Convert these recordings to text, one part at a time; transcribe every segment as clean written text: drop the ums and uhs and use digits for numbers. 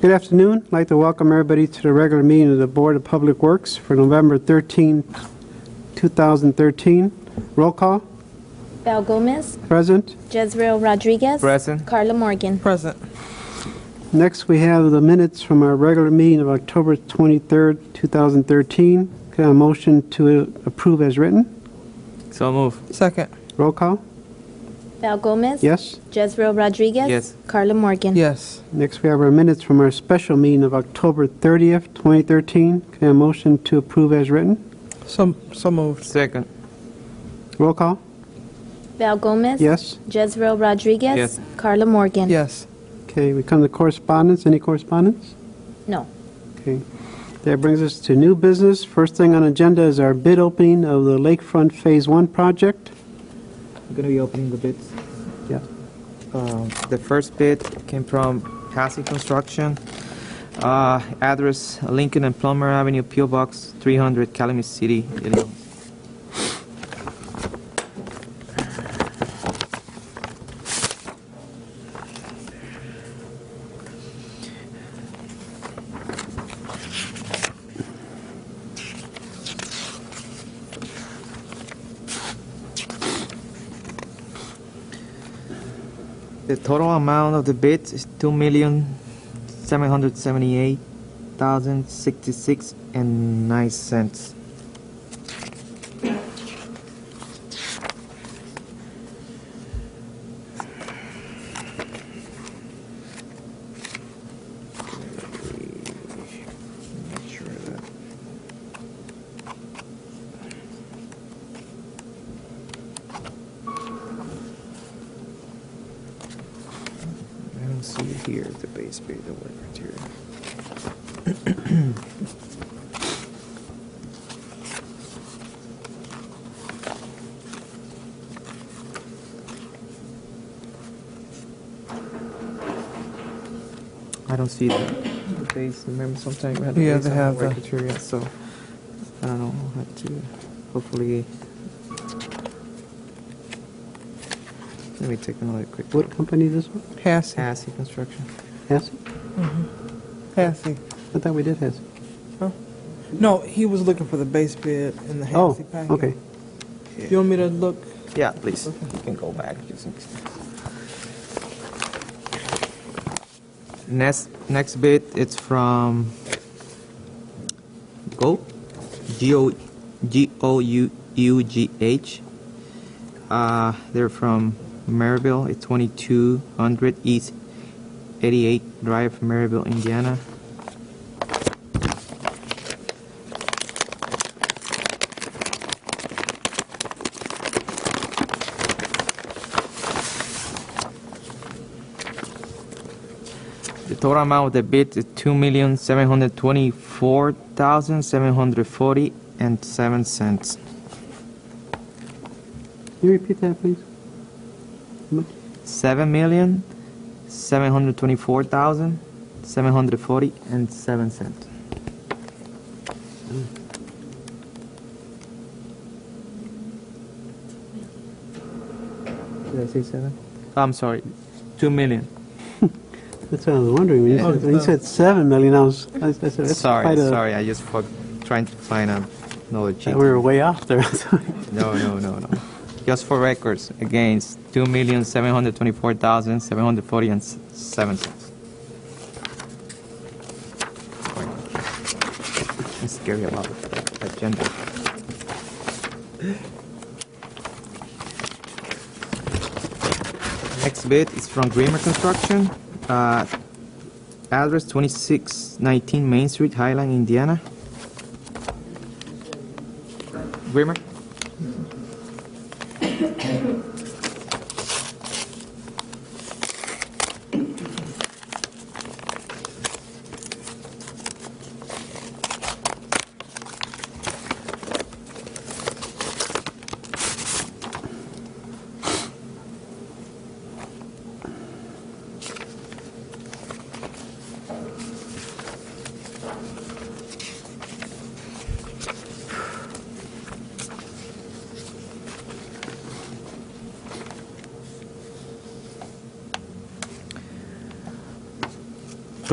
Good afternoon. I'd like to welcome everybody to the regular meeting of the Board of Public Works for November 13, 2013. Roll call. Val Gomez. Present. Jezreel Rodriguez. Present. Carla Morgan. Present. Next, we have the minutes from our regular meeting of October 23, 2013. Can I have a motion to approve as written? So move. Second. Roll call. Val Gomez. Yes. Jezreel Rodriguez. Yes. Carla Morgan. Yes. Next, we have our minutes from our special meeting of October 30th, 2013. Can I have a motion to approve as written? So moved. Second. Roll call. Val Gomez. Yes. Jezreel Rodriguez. Yes. Carla Morgan. Yes. Okay, we come to correspondence. Any correspondence? No. Okay. That brings us to new business. First thing on the agenda is our bid opening of the Lakefront Phase 1 project. I'm going to be opening the bids. Yeah. The first bid came from Passy Construction. Address Lincoln and Plummer Avenue, P.O. Box 300, Calumet City, Illinois. The total amount of the bid is $2,778,066.09. Make sure that. I don't see it here, the base bid, the work material. I don't see the base. Remember, sometimes we have the base they and have the work the- material, so I don't know. I'll have to hopefully. Let me take another quick What company is this one? Passy. Passy Construction. Hassie? Passy. I thought we did Hassie. No, he was looking for the base bid in the Oh, Passy packet. okay. You want me to look? Yeah, please. You can go back. Next bid, it's from G-O-U-G-H. They're from Maryville. It's 2200 East 88 Drive, Maryville, Indiana. The total amount of the bid is $2,724,740.07. Can you repeat that, please? How much? $7,724,740.07. Did I say 7? I'm sorry, 2 million. That's what I was wondering. When you said 7 million, I said, that's Sorry, quite a... sorry. I just trying to find another cheat. We were way off there. No. Just for records, against $2,724,740.07. I'm scary about the agenda. Next bid is from Grimmer Construction. Address 2619 Main Street, Highland, Indiana. Grimmer?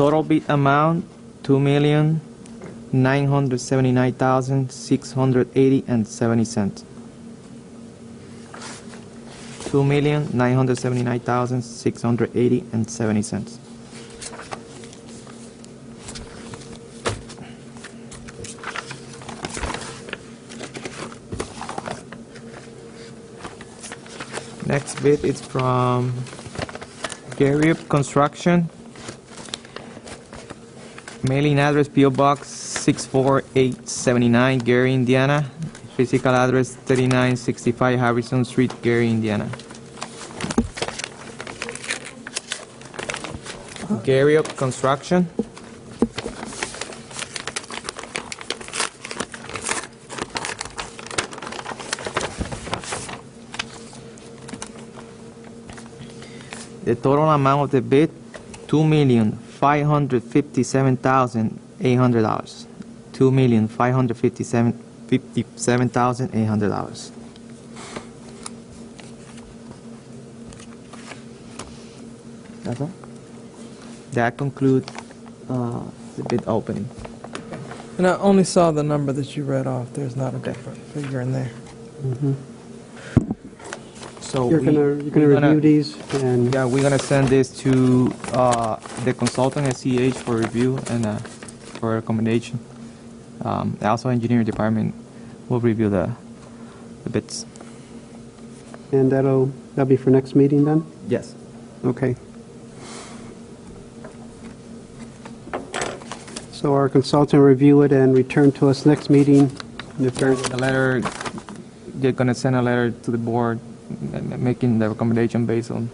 total bid amount, $2,979,680.70. $2,979,680.70. Next bid is from Gary Construction. Mailing address P.O. Box 64879, Gary, Indiana. Physical address 3965 Harrison Street, Gary, Indiana. Gary Construction. The total amount of the bid, $2,557,800. $2,557,800. That's all. That concludes the bid opening. And I only saw the number that you read off. There's not a different figure in there. So You're gonna review these and... Yeah, we're gonna send this to the consultant at CH for review and for recommendation. Also, engineering department will review the bids. And that'll be for next meeting then? Yes. Okay. So our consultant will review it and return to us next meeting. And if there's The letter, they're gonna send a letter to the board making the recommendation based on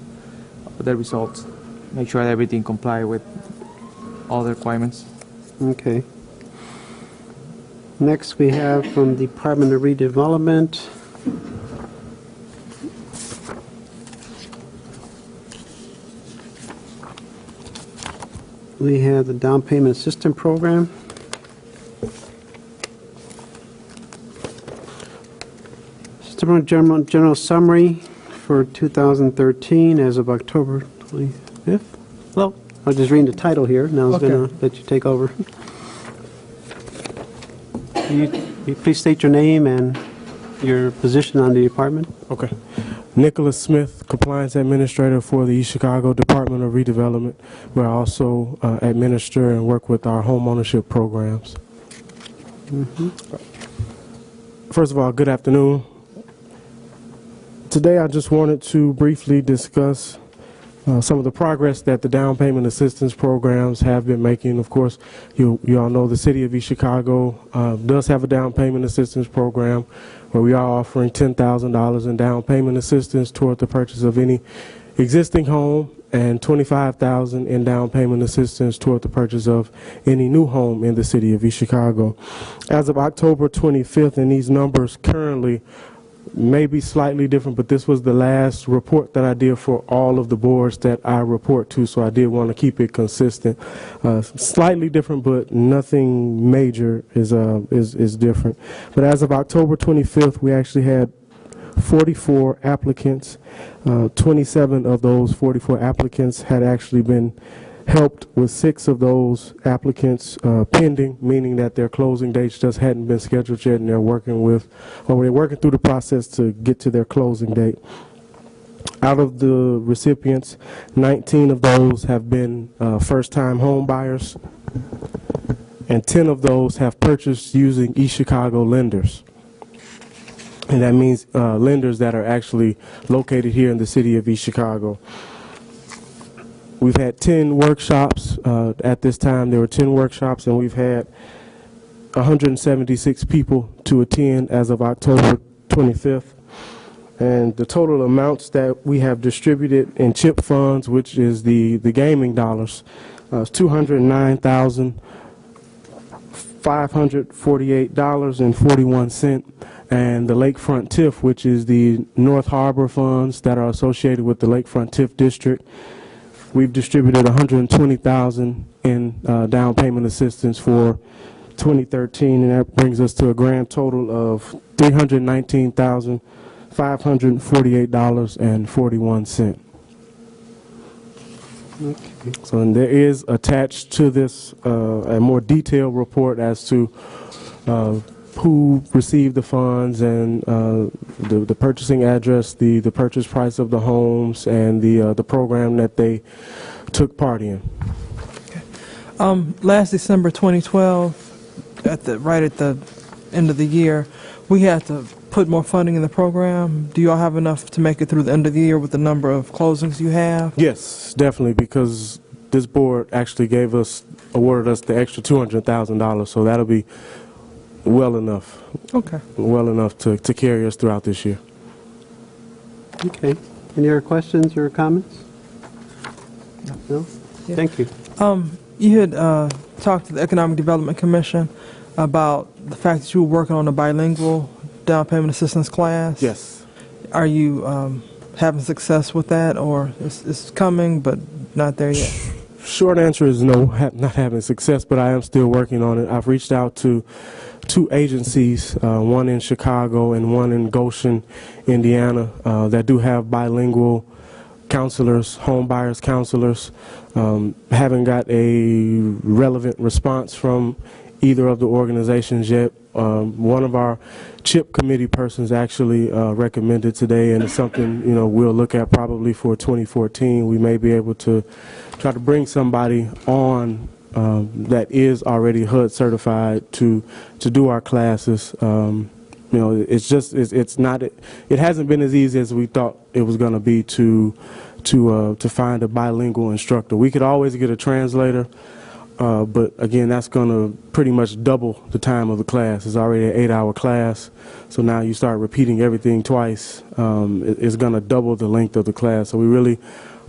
the results. Make sure that everything comply with all the requirements. Okay. Next, we have from Department of Redevelopment. We have the Down Payment Assistance Program. General summary for 2013 as of October 25th. Well, I'll just read the title here. Now I was going to let you take over. Will you please state your name and your position on the department? Okay. Nicholas Smith, Compliance Administrator for the East Chicago Department of Redevelopment, where I also administer and work with our home ownership programs. First of all, good afternoon. Today I just wanted to briefly discuss some of the progress that the down payment assistance programs have been making. Of course, you all know the City of East Chicago does have a down payment assistance program where we are offering $10,000 in down payment assistance toward the purchase of any existing home and $25,000 in down payment assistance toward the purchase of any new home in the City of East Chicago. As of October 25th, and these numbers currently may be slightly different, but this was the last report that I did for all of the boards that I report to, so I did want to keep it consistent. Slightly different, but nothing major is different. But as of October 25th, we actually had 44 applicants. 27 of those 44 applicants had actually been helped, with 6 of those applicants pending, meaning that their closing dates just hadn't been scheduled yet, and they're working through the process to get to their closing date. Out of the recipients, 19 of those have been first-time home buyers, and 10 of those have purchased using East Chicago lenders. And that means lenders that are actually located here in the City of East Chicago. We've had 10 workshops at this time. There were 10 workshops, and we've had 176 people to attend as of October 25th. And the total amounts that we have distributed in CHIP funds, which is the gaming dollars, is $209,548.41. And the Lakefront TIF, which is the North Harbor funds that are associated with the Lakefront TIF district, we've distributed $120,000 in down payment assistance for 2013, and that brings us to a grand total of $319,548.41. Okay. So and there is attached to this a more detailed report as to who received the funds and the purchasing address, the purchase price of the homes, and the program that they took part in. Last December 2012, right at the end of the year, we had to put more funding in the program. Do you all have enough to make it through the end of the year with the number of closings you have? Yes, definitely, because this board actually awarded us the extra $200,000, so that'll be well enough. Okay. Well enough to carry us throughout this year. Okay. Any other questions or comments? No? Yeah. Thank you. You had talked to the Economic Development Commission about the fact that you were working on a bilingual down payment assistance class. Yes. Are you having success with that, or it's coming but not there yet? Short answer is no, not having success, but I am still working on it. I've reached out to 2 agencies, one in Chicago and one in Goshen, Indiana, that do have bilingual counselors, home buyers counselors. Haven't got a relevant response from either of the organizations yet. One of our CHIP committee persons actually recommended today, and it's something we'll look at probably for 2014. We may be able to try to bring somebody on that is already HUD certified to do our classes. It hasn't been as easy as we thought it was going to be to find a bilingual instructor. We could always get a translator, but again, that's going to pretty much double the time of the class. It's already an 8-hour class, so now you start repeating everything twice. It's going to double the length of the class. So we really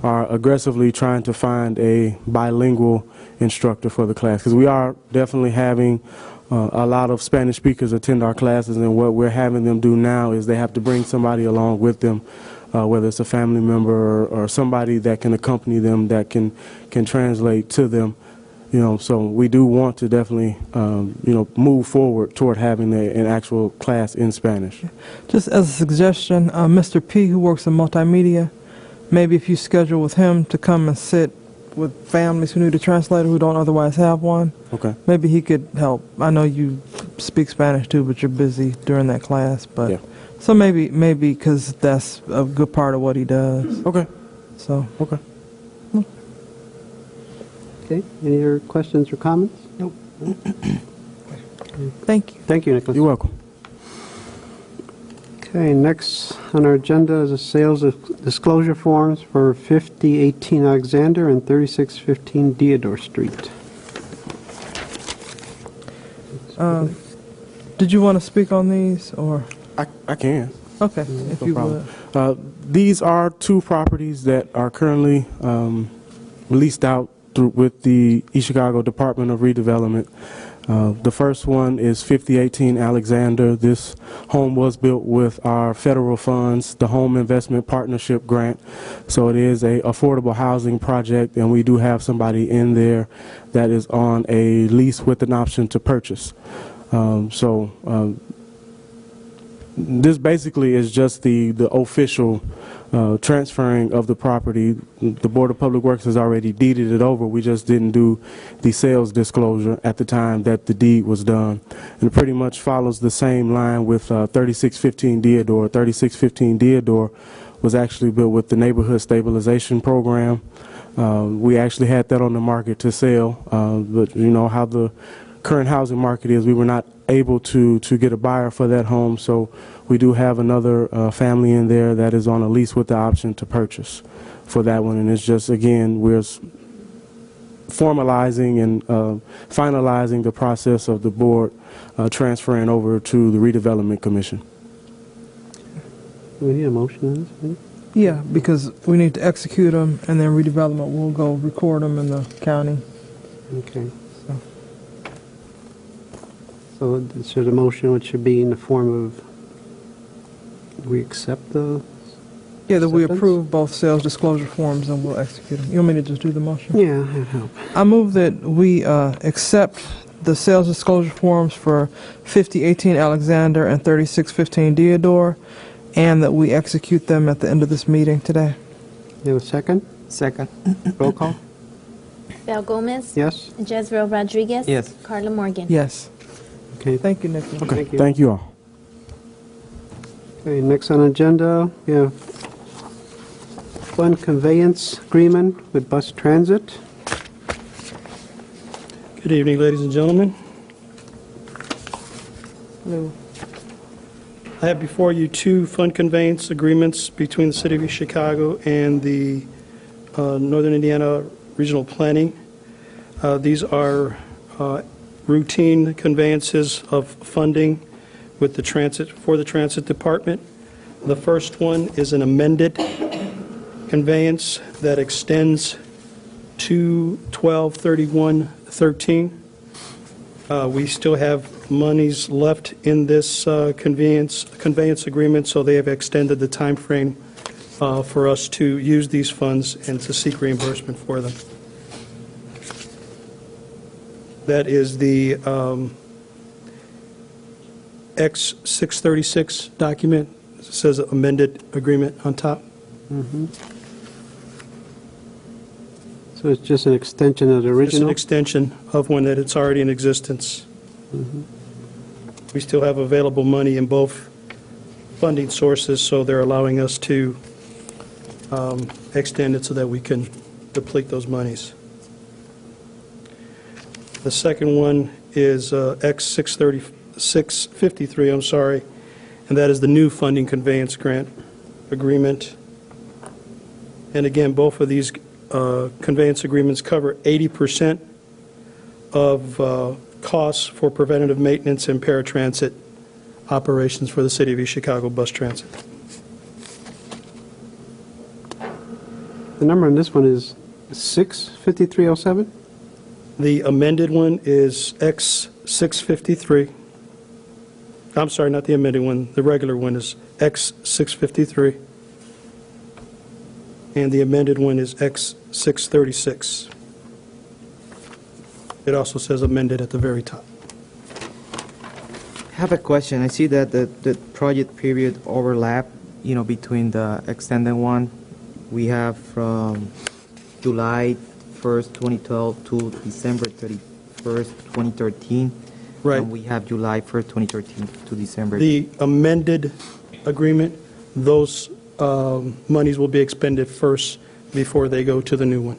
are aggressively trying to find a bilingual instructor for the class, because we are definitely having a lot of Spanish speakers attend our classes, and what we're having them do now is they have to bring somebody along with them, whether it's a family member or somebody that can accompany them that can translate to them. So we do want to definitely move forward toward having an actual class in Spanish. Just as a suggestion, Mr. P, who works in multimedia, maybe if you schedule with him to come and sit with families who need a translator who don't otherwise have one, Okay. maybe he could help. I know you speak Spanish too, but you're busy during that class. But Yeah. so maybe because that's a good part of what he does. Okay. So Okay. Okay. Any other questions or comments? Nope. thank you. Thank you, Nicholas. You're welcome. Okay, next on our agenda is the sales disclosure forms for 5018 Alexander and 3615 Deodore Street. Did you want to speak on these, or I can. okay, if No you problem. would. These are 2 properties that are currently leased out with the East Chicago Department of Redevelopment. The first one is 5018 Alexander. This home was built with our federal funds, the Home Investment Partnership Grant. So it is a affordable housing project, and we do have somebody in there that is on a lease with an option to purchase. This basically is just the official transferring of the property. The Board of Public Works has already deeded it over. We just didn't do the sales disclosure at the time that the deed was done. And it pretty much follows the same line with 3615 Deodore. 3615 Deodore was actually built with the Neighborhood Stabilization Program. We actually had that on the market to sell, but you know how the current housing market is, we were not able to get a buyer for that home, so we do have another family in there that is on a lease with the option to purchase for that one. And it's just, again, we're formalizing and finalizing the process of the board transferring over to the Redevelopment Commission. Do we need a motion on this, please? Yeah, because we need to execute them, and then redevelopment will go record them in the county. Okay. So the motion, which should be in the form of, we accept the... Yeah, that we Acceptance? approve both sales disclosure forms and we'll execute them. You want me to just do the motion? Yeah, that'd help. I move that we accept the sales disclosure forms for 5018 Alexander and 3615 Deodore, and that we execute them at the end of this meeting today. You have a second? Second. Roll call? Val Gomez. Yes? Jezreel Rodriguez. Yes. Carla Morgan. Yes. Okay, Thank you, Nikki. Okay, Thank you. thank you all. okay, next on agenda, we have fund conveyance agreement with bus transit. Good evening, ladies and gentlemen. Hello. I have before you two fund conveyance agreements between the City of East Chicago and the Northern Indiana Regional Planning. These are routine conveyances of funding with the transit, for the Transit Department. The first one is an amended conveyance that extends to 12/31/13. We still have monies left in this conveyance agreement, so they have extended the time frame for us to use these funds and to seek reimbursement for them. That is the X636 document. It says amended agreement on top. So it's just an extension of the It's an original? extension of one that it's already in existence. We still have available money in both funding sources, so they're allowing us to extend it so that we can deplete those monies. The second one is X653, I'm sorry, and that is the new funding conveyance grant agreement. And again, both of these conveyance agreements cover 80% of costs for preventative maintenance and paratransit operations for the City of East Chicago Bus Transit. The number on this one is 65307? The amended one is X653. I'm sorry, not the amended one. The regular one is X653. And the amended one is X636. It also says amended at the very top. I have a question. I see that the project period overlap, between the extended one. We have from July 1st, 2012 to December 31st, 2013. Right. And we have July 1st, 2013 to December. The amended agreement, those monies will be expended first before they go to the new one.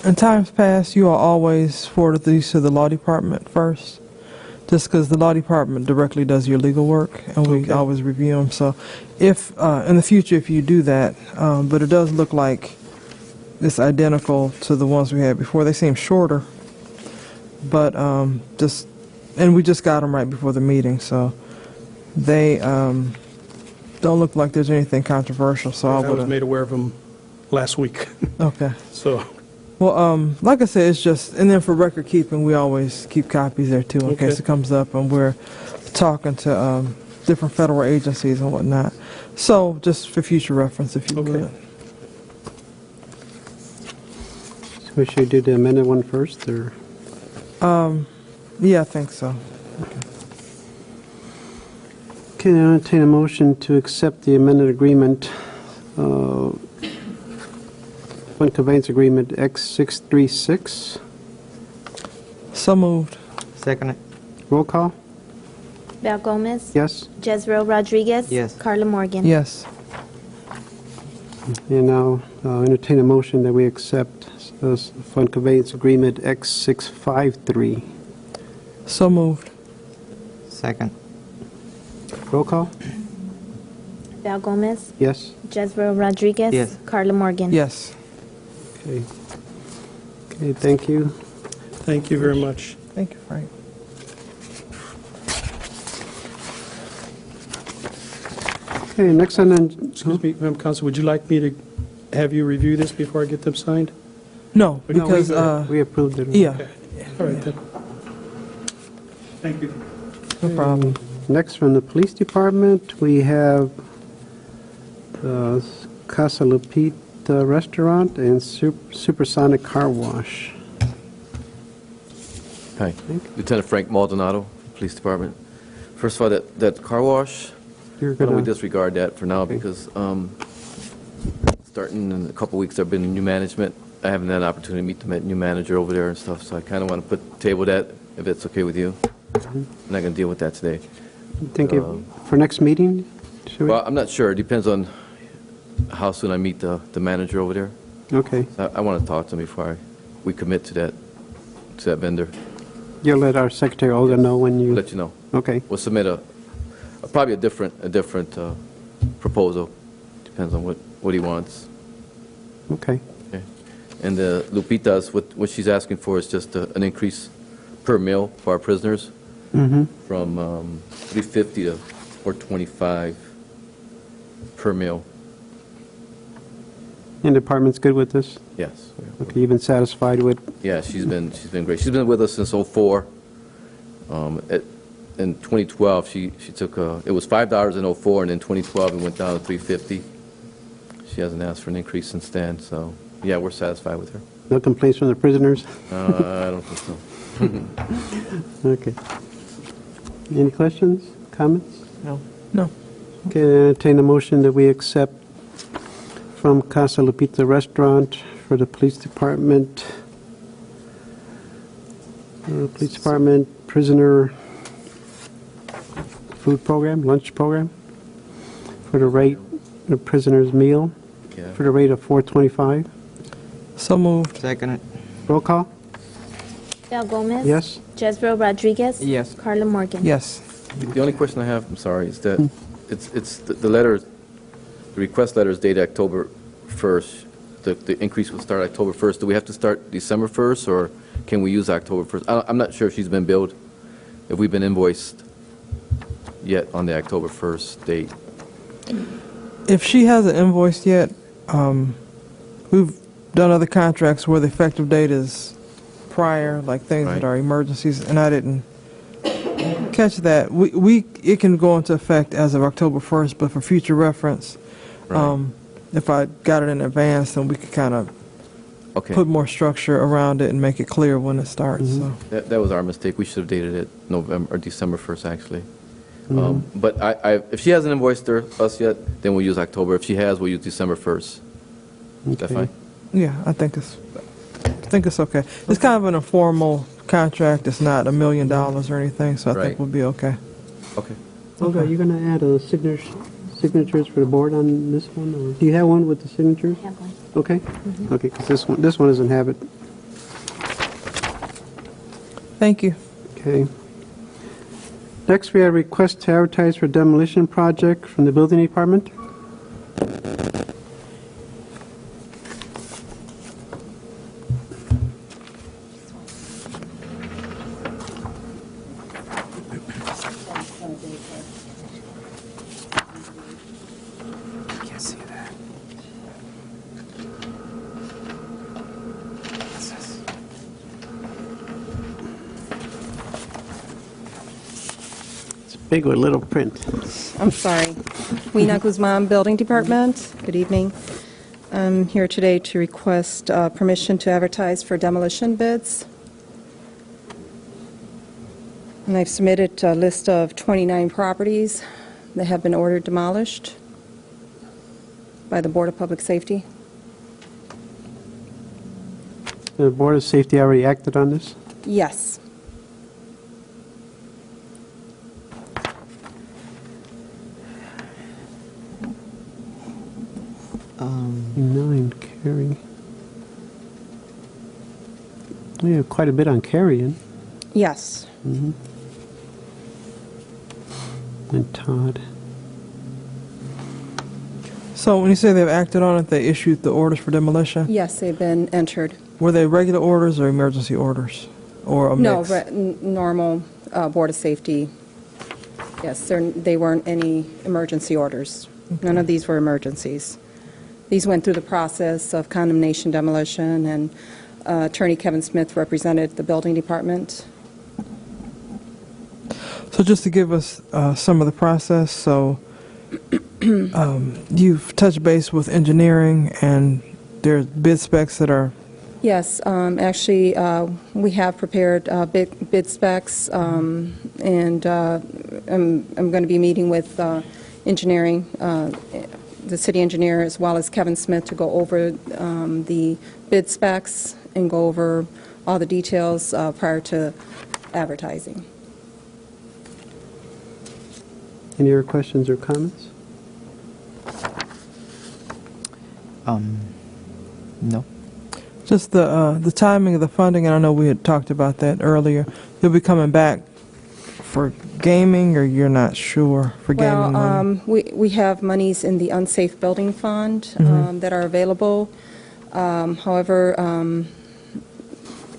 In times past, you all always forwarded these to the law department first, just because the law department directly does your legal work, and we Okay. always review them. So if, in the future, if you do that, but it does look like it's identical to the ones we had before. They seem shorter, but and we just got them right before the meeting, so they don't look like there's anything controversial, so I I was would. made aware of them last week. Okay. So, Well, like I said, it's just, and then for record keeping, we always keep copies there too, in Okay. case it comes up and we're talking to different federal agencies and whatnot. So, just for future reference, if you Okay. would. So we should do the amended one first, or? Yeah, I think so. Can I entertain a motion to accept the amended agreement, fund conveyance agreement X636? So moved. Second. Roll call? Val Gomez. Yes? Jezreel Rodriguez. Yes. Carla Morgan. Yes. And now entertain a motion that we accept this fund conveyance agreement X653. So moved. Second. Roll call? Val Gomez. Yes? Jezreel Rodriguez. Yes. Carla Morgan. Yes. Okay. Okay, thank you. thank you very much. Thank you, Frank. Okay, next on, Excuse me, Madam Counsel, would you like me to have you review this before I get them signed? No, No, because, we approved it. yeah, All right, then. Thank you. no problem. Next from the police department, we have the Casa Lupita Restaurant and Supersonic Car Wash. Hi, Lieutenant Frank Maldonado, Police Department. First of all, that car wash, You're why don't we gonna, disregard that for now because starting in a couple weeks, there've been new management. I haven't had an opportunity to meet the new manager over there and stuff, so I kind of want to table that, if it's okay with you. I'm not going to deal with that today. Think for next meeting? Should we? Well, I'm not sure. It depends on how soon I meet the manager over there. Okay. I want to talk to him before we commit to that vendor. You'll let our Secretary Olga know when you... Let you know. Okay. We'll submit probably a different proposal. Depends on what he wants. Okay. Okay. And Lupita's, what she's asking for is just an increase per meal for our prisoners from $3.50 to $4.25 per meal. And the department's good with this? Yes. Okay, you've been satisfied with... Yeah, she's been great. She's been with us since '04. In 2012, she took it was $5 in '04, and in 2012 it went down to $3.50. She hasn't asked for an increase since then, so yeah, we're satisfied with her. No complaints from the prisoners? I don't think so. Okay. Any questions, comments? No. Okay, I entertain a motion that we accept from Casa Lupita Restaurant for the police department. Prisoner food program, lunch program, for the rate, the prisoner's meal, Yeah. for the rate of $4.25. So moved. Second. Roll call? Val Gomez. Yes? Jezreel Rodriguez. Yes. Carla Morgan. Yes. The only question I have, I'm sorry, is that it's the letter, the request letter is dated October 1st. The increase will start October 1st. Do we have to start December 1st, or can we use October 1st? I'm not sure if she's been billed, if we've been invoiced yet on the October 1st date. If she hasn't invoiced yet, we've done other contracts where the effective date is prior, like things Right. that are emergencies, and I didn't catch that. It can go into effect as of October 1st, but for future reference, Right. if I got it in advance, then we could kind of Okay. put more structure around it and make it clear when it starts. So. That was our mistake. We should have dated it November or December 1st, actually. But if she hasn't invoiced us yet, then we'll use October. If she has, we'll use December 1st. Is that Okay. fine? Yeah, I think it's okay. It's kind of an informal contract. It's not $1 million or anything, so I Right. think we'll be okay. Okay. Olga, are you going to add a signatures for the board on this one? Or do you have one with the signatures? Have one. Okay. Okay, because this one doesn't have it. Thank you. Okay. Next, we have a request to advertise for demolition project from the building department. Can't see that. It's big with little print. I'm sorry. Weena Guzman, Building Department. Good evening. I'm here today to request permission to advertise for demolition bids. And I've submitted a list of 29 properties that have been ordered demolished by the Board of Public Safety. The Board of Safety already acted on this? Yes. Nine, Cary. We have quite a bit on Carrion Yes. and Todd. So when you say they've acted on it, they issued the orders for demolition? Yes, they've been entered. Were they regular orders or emergency orders? Or a No, mix? normal Board of Safety. Yes, they weren't any emergency orders. None of these were emergencies. These went through the process of condemnation demolition, and Attorney Kevin Smith represented the building department. So just to give us some of the process, so you've touched base with engineering, and there's bid specs that are... Yes, actually, we have prepared bid specs, and I'm going to be meeting with engineering the city engineer as well as Kevin Smith to go over the bid specs and go over all the details prior to advertising. Any other questions or comments? No. Just the timing of the funding, and I know we had talked about that earlier. You'll be coming back for gaming, or you're not sure for gaming money? We have monies in the unsafe building fund that are available. However,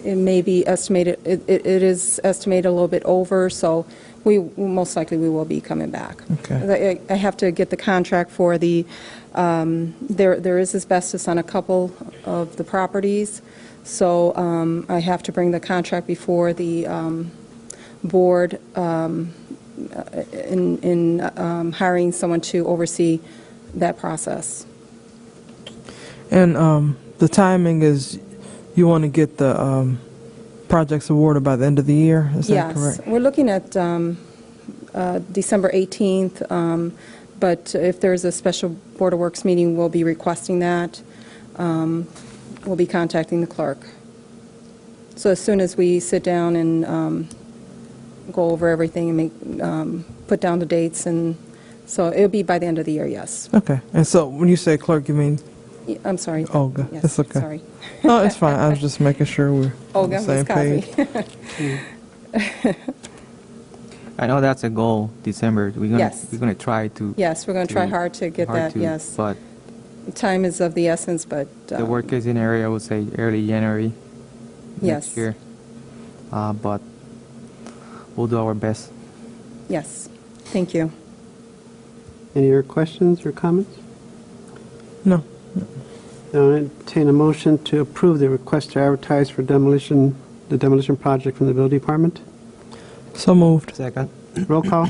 it may be estimated, it is estimated a little bit over, so most likely we will be coming back. Okay. I have to get the contract for the, there is asbestos on a couple of the properties, so I have to bring the contract before the board in hiring someone to oversee that process. And the timing is you want to get the projects awarded by the end of the year, is that correct? Yes, we're looking at December 18th, but if there's a special Board of Works meeting, we'll be requesting that. We'll be contacting the clerk. So as soon as we sit down and go over everything and put down the dates, and so it'll be by the end of the year, yes. Okay. And so when you say clerk, you mean? I'm sorry. Olga. Yes, That's okay. sorry. No, it's fine. I was just making sure we're Olga, on the Ms. same Cosby. page. I know that's a goal, December. Yes. We're gonna try to. Yes, we're going to try hard to get that, yes. But Time is of the essence, but... the work is in area, I would say early January Yes. next year. But we'll do our best. Yes, thank you. Any other questions or comments? No. I'll entertain a motion to approve the request to advertise for the demolition project from the building department. So moved. Second. Roll call?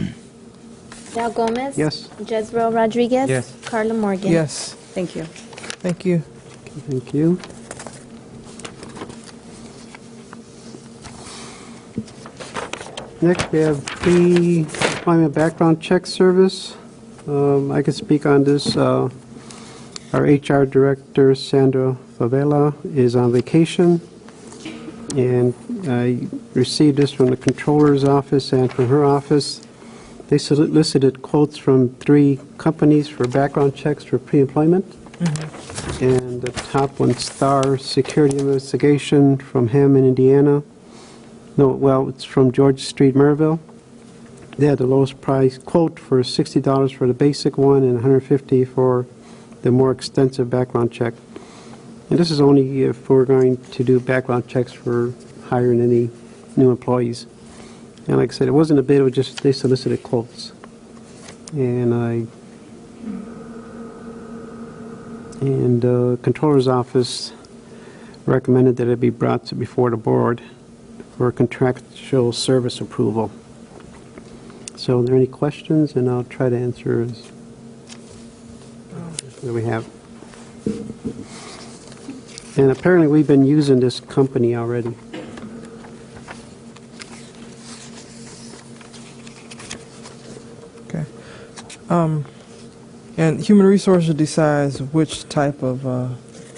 Del Gomez. Yes. Jezreel Rodriguez. Yes. Carla Morgan. Yes. Thank you. Thank you. Thank you. Next, we have pre-employment background check service. I can speak on this. Our HR director, Sandra Favela, is on vacation, and I received this from the controller's office and from her office. They solicited quotes from 3 companies for background checks for pre-employment. And the top one, Star Security Investigation from Hammond, Indiana. No, well, it's from George Street, Maryville. They had the lowest price quote for $60 for the basic one and $150 for the more extensive background check. And this is only if we're going to do background checks for hiring any new employees. And like I said, it wasn't a bid, it was just they solicited quotes. And the controller's office recommended that it be brought before the board for contractual service approval. So are there any questions? And I'll try to answer as we have. And apparently we've been using this company already. Okay. And Human Resources decides which type of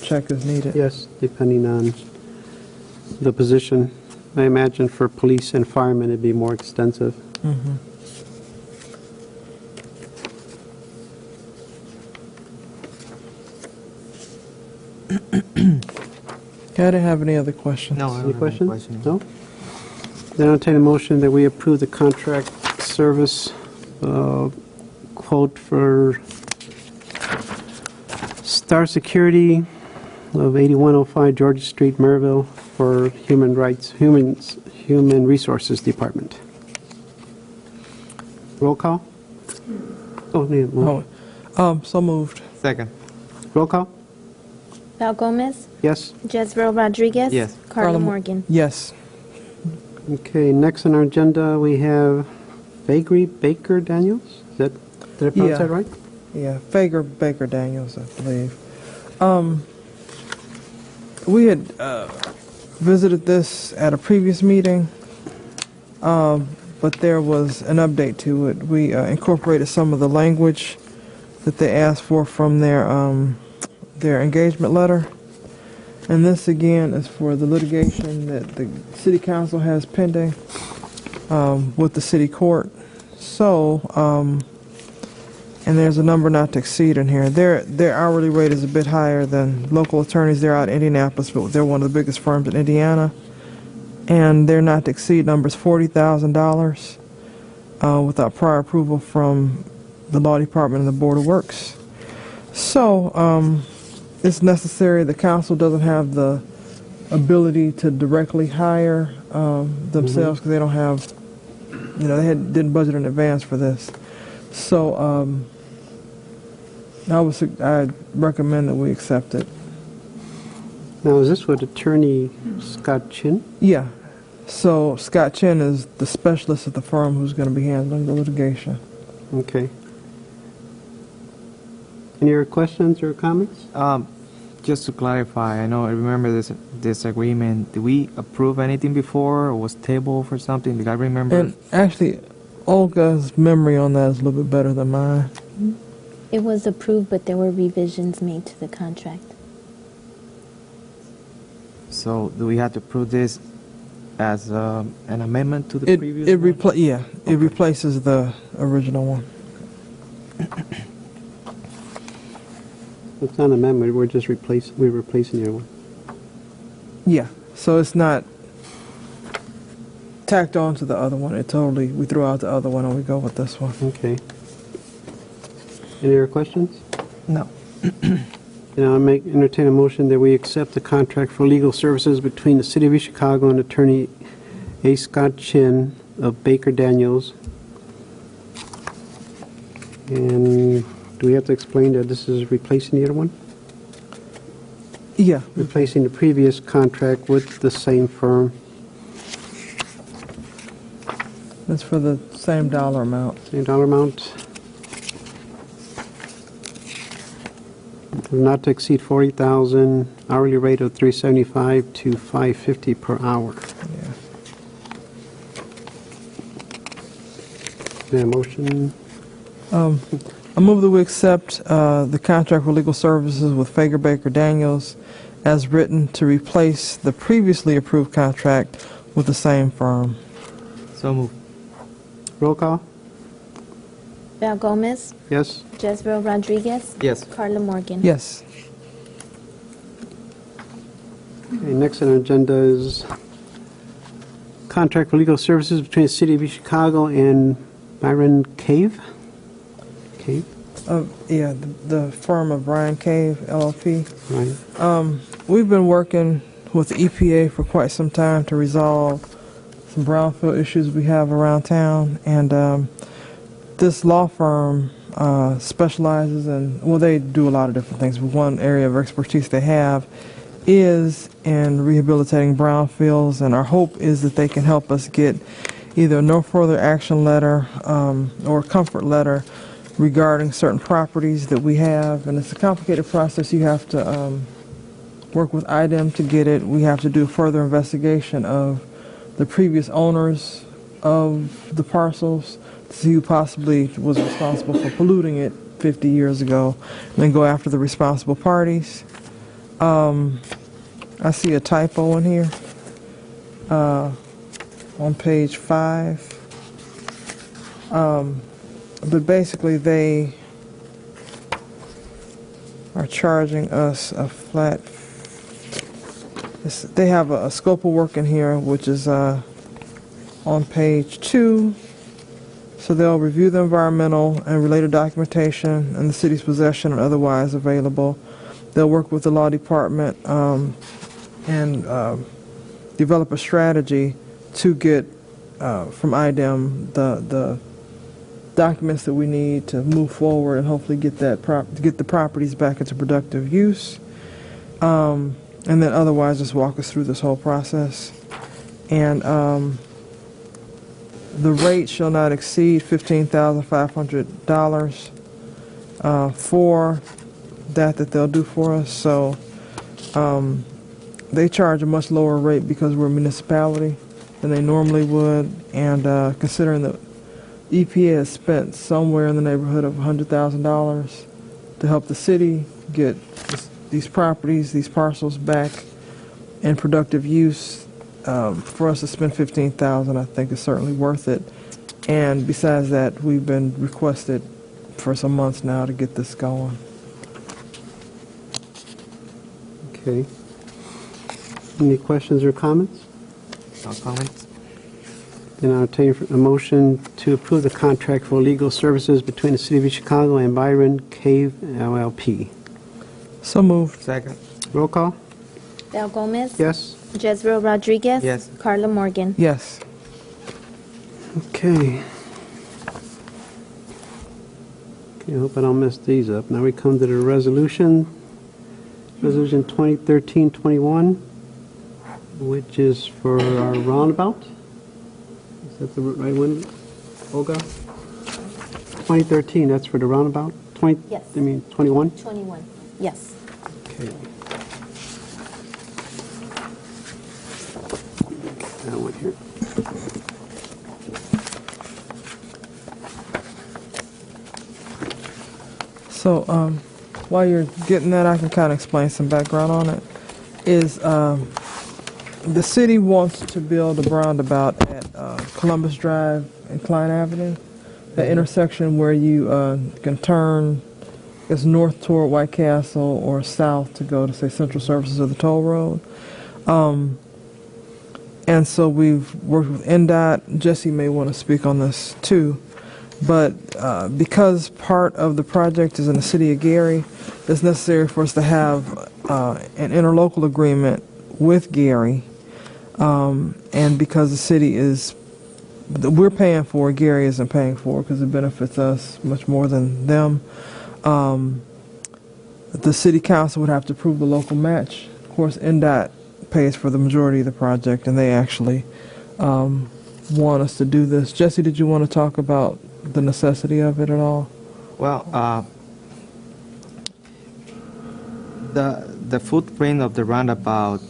check is needed? Yes, depending on the position. I imagine for police and firemen it'd be more extensive. Mm-hmm. Okay, I didn't have any other questions. No, I don't Any have questions? questions. No? Then I'll take a motion that we approve the contract service quote for Star Security of 8105 Georgia Street, Maryville, for Human Resources Department. Roll call? Oh, yeah, So moved. Second. roll call? Del Gomez. Yes? Jezreel Rodriguez. Yes. Carla Morgan. Yes. Okay, next on our agenda, we have Baker Daniels? Did I pronounce Yeah. that right? Yeah, Baker Daniels, I believe. We had visited this at a previous meeting, but there was an update to it. We incorporated some of the language that they asked for from their engagement letter. And this, again, is for the litigation that the city council has pending with the city court. So, and there's a number not to exceed in here. Their hourly rate is a bit higher than local attorneys. They're out in Indianapolis, but they're one of the biggest firms in Indiana. And their not to exceed number is $40,000 without prior approval from the law department and the Board of Works. So, it's necessary. The council doesn't have the ability to directly hire themselves because they don't have, didn't budget in advance for this. So I recommend that we accept it. Now, is this with Attorney Scott Chin? Yeah. So Scott Chin is the specialist at the firm who's going to be handling the litigation. Okay. Any other questions or comments? Just to clarify, I remember this agreement. Did we approve anything before, or was tabled for something? Did I remember? And actually, Olga's memory on that is a little bit better than mine. It was approved, but there were revisions made to the contract. So do we have to approve this as an amendment to the previous one? It replaces the original one. It's not an amendment, we're replacing the other one. Yeah, so it's not tacked on to the other one. We threw out the other one and we go with this one. Okay. Any other questions? No. Now I entertain a motion that we accept the contract for legal services between the City of East Chicago and Attorney A. Scott Chin of Baker Daniels. And do we have to explain that this is replacing the other one? Yeah. Replacing the previous contract with the same firm. That's for the same dollar amount. Same dollar amount. Not to exceed 40,000, hourly rate of $375 to $550 per hour. Yeah. Is there a motion? I move that we accept the contract for legal services with Fager Baker Daniels as written to replace the previously approved contract with the same firm. So moved. Roll call? Val Gomez, Yes? Jezreel Rodriguez, Yes. Carla Morgan. Yes. Okay, next on our agenda is contract for legal services between the City of East Chicago and Byron Cave. Cave? Yeah, the firm of Brian Cave, LLP. Right. We've been working with the EPA for quite some time to resolve some brownfield issues we have around town, and this law firm specializes in, well, they do a lot of different things, but one area of expertise they have is in rehabilitating brownfields, and our hope is that they can help us get either a no further action letter or a comfort letter regarding certain properties that we have. And it's a complicated process. You have to work with IDEM to get it. We have to do further investigation of the previous owners of the parcels to see who possibly was responsible for polluting it 50 years ago, and then go after the responsible parties. I see a typo in here on page 5. But basically they are charging us a flat, they have a scope of work in here which is on page 2. So they'll review the environmental and related documentation in the city's possession and otherwise available. They'll work with the law department and develop a strategy to get from IDEM the documents that we need to move forward and hopefully get the properties back into productive use. And then otherwise just walk us through this whole process. And the rate shall not exceed $15,500 for that they'll do for us. So they charge a much lower rate because we're a municipality than they normally would, and considering that EPA has spent somewhere in the neighborhood of $100,000 to help the city get these properties, these parcels back in productive use. For us to spend $15,000, I think is certainly worth it. And besides that, we've been requested for some months now to get this going. Okay. Any questions or comments? No comments? Then I'll entertain a motion to approve the contract for legal services between the City of East Chicago and Byron Cave LLP. So moved. Second? Roll call? Val Gomez? Yes? Jezreel Rodriguez? Yes. Carla Morgan? Yes. Okay. I hope I don't mess these up. Now we come to the resolution. Resolution 2013-21, which is for our roundabout. Is that the right one, Olga? 2013, that's for the roundabout? Yes. 21? 21. Yes. Okay. That one here. So while you're getting that, I can kind of explain some background on it. The city wants to build a roundabout at Columbus Drive and Klein Avenue, the intersection where you can turn north toward White Castle or south to go to, say, Central Services or the toll road. And so we've worked with NDOT. Jesse may want to speak on this too. But because part of the project is in the city of Gary, it's necessary for us to have an interlocal agreement with Gary. And because the city we're paying for, Gary isn't paying for, because it benefits us much more than them. The city council would have to approve the local match. Of course, NDOT pays for the majority of the project, and they actually want us to do this. Jesse, did you want to talk about the necessity of it at all? Well, the footprint of the roundabout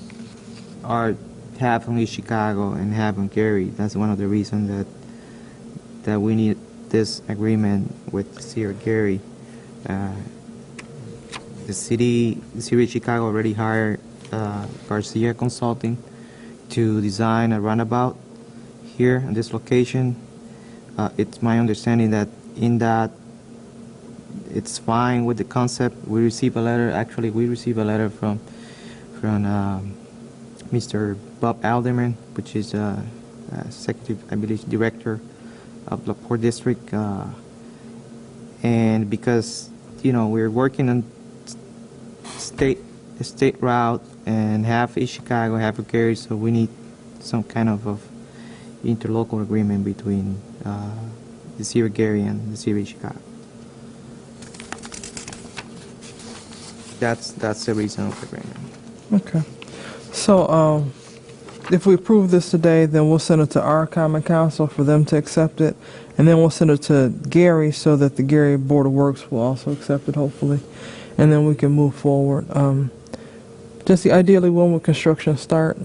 are half in Chicago and half in Gary. That's one of the reasons that we need this agreement with the city of Gary. The city of Chicago already hired Garcia Consulting to design a roundabout here in this location. It's my understanding that in that it's fine with the concept. We received a letter. Actually, we received a letter from Mr. Bob Alderman, which is executive, I believe, director of Lakefront District, and because we're working on state route and half is Chicago, half of Gary, so we need some kind of interlocal agreement between the city of Gary and the city of Chicago. That's the reason of the agreement. Okay. So if we approve this today, then we'll send it to our Common Council for them to accept it, and then we'll send it to Gary so that the Gary Board of Works will also accept it, hopefully, and then we can move forward. Jesse, ideally, when will construction start?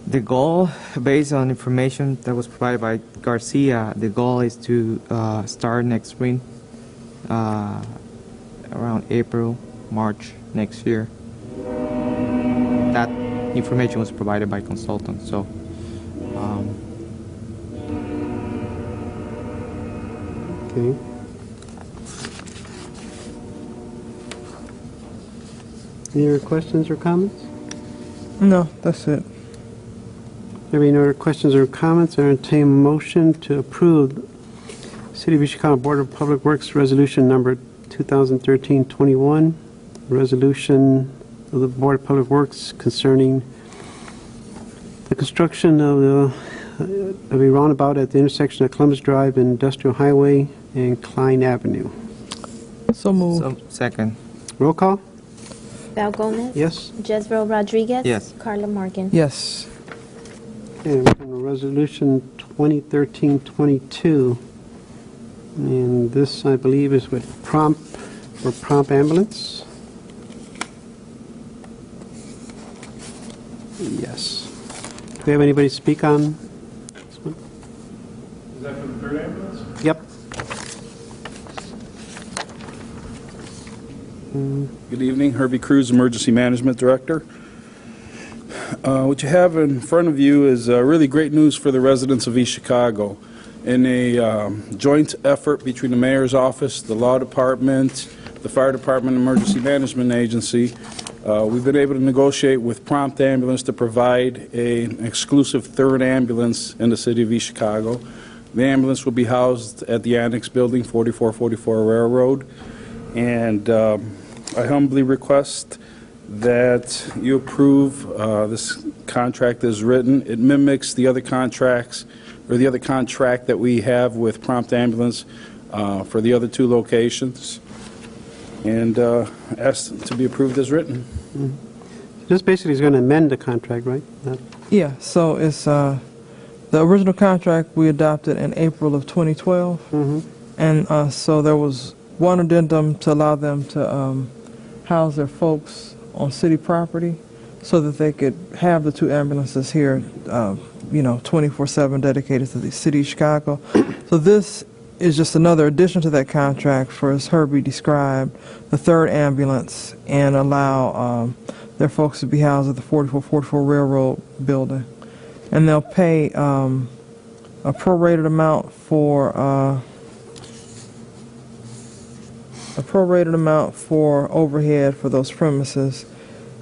The goal, based on information that was provided by Garcia, the goal is to start next spring, around April, March next year. That information was provided by consultants. So, Okay. Any other questions or comments? No, that's it. There being no other questions or comments, I entertain a motion to approve City of East Chicago Board of Public Works Resolution Number 2013-21, resolution of the Board of Public Works concerning the construction of a roundabout at the intersection of Columbus Drive and Industrial Highway and Klein Avenue. So moved. second. Roll call? Val Gomez? Yes? Jezreel Rodriguez? Yes. Carla Morgan? Yes. Okay, we're on resolution 2013-22, and this, I believe, is with prompt ambulance. Yes. Do we have anybody speak on this one? Is that for the third ambulance? Yep. Good evening, Herbie Cruz, Emergency Management Director. What you have in front of you is really great news for the residents of East Chicago. In a joint effort between the Mayor's Office, the Law Department, the Fire Department, Emergency Management Agency, we've been able to negotiate with Prompt Ambulance to provide an exclusive third ambulance in the city of East Chicago. The ambulance will be housed at the Annex Building, 4444 Railroad. And I humbly request that you approve this contract as written. It mimics the other contracts, or the other contract that we have with Prompt Ambulance for the other 2 locations, and ask to be approved as written. This basically is going to amend the contract, right? Yeah, so it's the original contract we adopted in April of 2012, and so there was one addendum to allow them to house their folks on city property so that they could have the 2 ambulances here, 24/7 dedicated to the city of Chicago. So this is just another addition to that contract for, as Herbie described, the third ambulance, and allow their folks to be housed at the 4444 Railroad building. And they'll pay a prorated amount for overhead for those premises,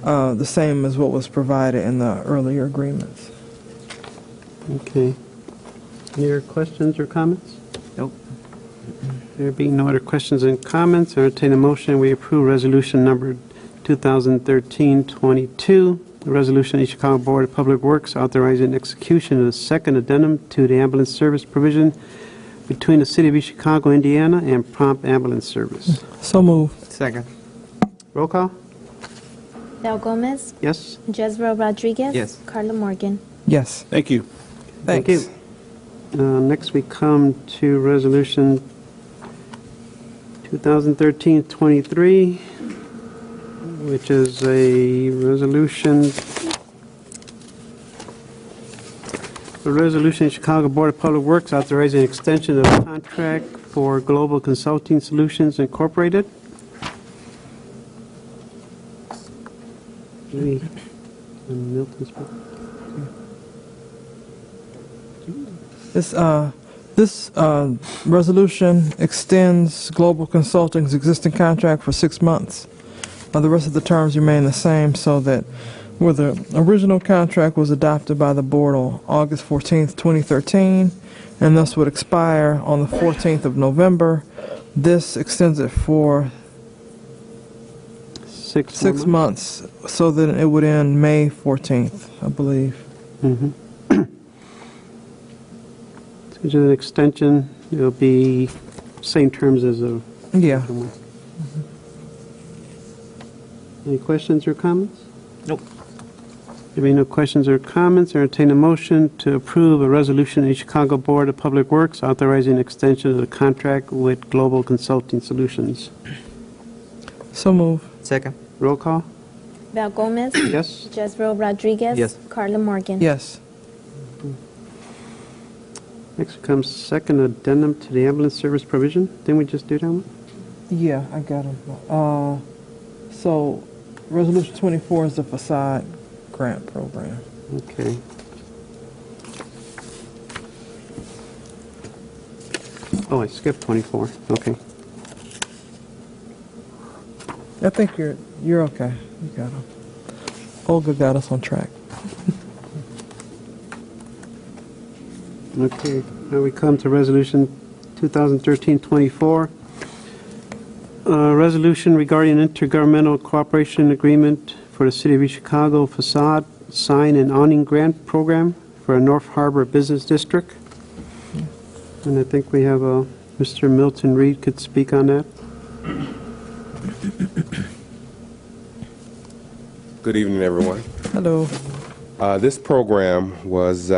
the same as what was provided in the earlier agreements. Okay. Any other questions or comments? Nope. There being no other questions and comments, I entertain a motion. We approve resolution number 2013-22, the resolution of the Chicago Board of Public Works authorizing execution of the second addendum to the ambulance service provision between the City of East Chicago, Indiana, and Prompt Ambulance Service. So moved. Second. Roll call? Val Gomez, Yes? Jezreel Rodriguez. Yes. Carla Morgan. Yes. Thank you. Thanks. Thank you. Next, we come to resolution 2013-23, which is a resolution. The resolution of Chicago Board of Public Works authorizing extension of the contract for Global Consulting Solutions Incorporated. Milton's book. This resolution extends Global Consulting's existing contract for 6 months. The rest of the terms remain the same, so that where the original contract was adopted by the board on August 14th, 2013, and thus would expire on the 14th of November, this extends it for 6 months, so that it would end May 14th, I believe. Which is an extension. It'll be same terms as a. Yeah. Any questions or comments? Nope. There being no questions or comments, I entertain a motion to approve a resolution of the Chicago Board of Public Works authorizing extension of the contract with Global Consulting Solutions. So move. Second. Roll call? Val Gomez, Yes? Jezreel Rodriguez. Yes. Carla Morgan. Yes. Next comes second addendum to the ambulance service provision. Didn't we just do that one? Yeah, I got them. So, Resolution 24 is the facade grant program. Okay. Oh, I skipped 24. Okay. I think you're okay. You got them. Olga got us on track. Okay. Now we come to resolution 2013-24. Resolution regarding intergovernmental cooperation agreement for the City of East Chicago facade, sign, and awning grant program for a North Harbor Business District. And I think we have Mr. Milton Reed could speak on that. Good evening, everyone. Hello. This program was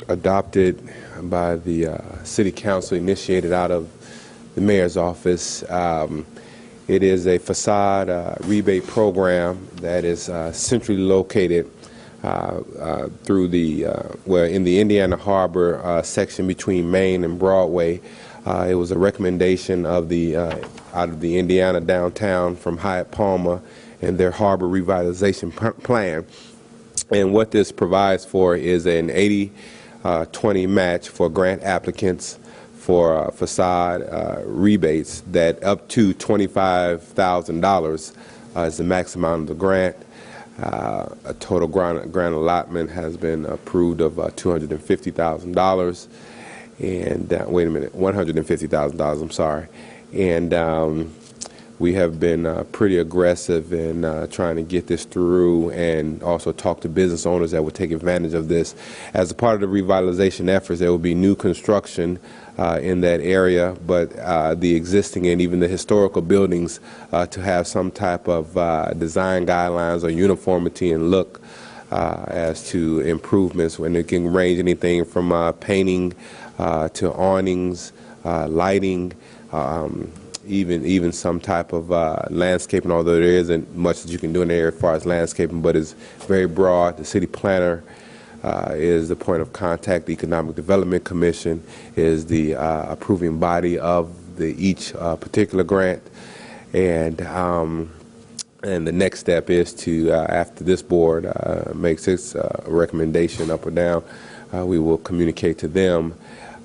adopted by the City Council, initiated out of the Mayor's office. It is a facade rebate program that is centrally located through the, in the Indiana Harbor section between Main and Broadway. It was a recommendation of the out of the Indiana downtown from Hyatt Palmer and their harbor revitalization plan. And what this provides for is an 80-20 match for grant applicants for facade rebates that up to $25,000 is the max amount of the grant. A total grant allotment has been approved of $250,000. And wait a minute, $150,000, I'm sorry. And we have been pretty aggressive in trying to get this through and also talk to business owners that would take advantage of this. As a part of the revitalization efforts, there will be new construction in that area, but the existing and even the historical buildings to have some type of design guidelines or uniformity and look as to improvements, when it can range anything from painting to awnings, lighting, even some type of landscaping, although there isn't much that you can do in the area as far as landscaping, but it's very broad. The city planner is the point of contact. The Economic Development Commission is the approving body of each particular grant. And the next step is to, after this board makes its recommendation up or down, we will communicate to them.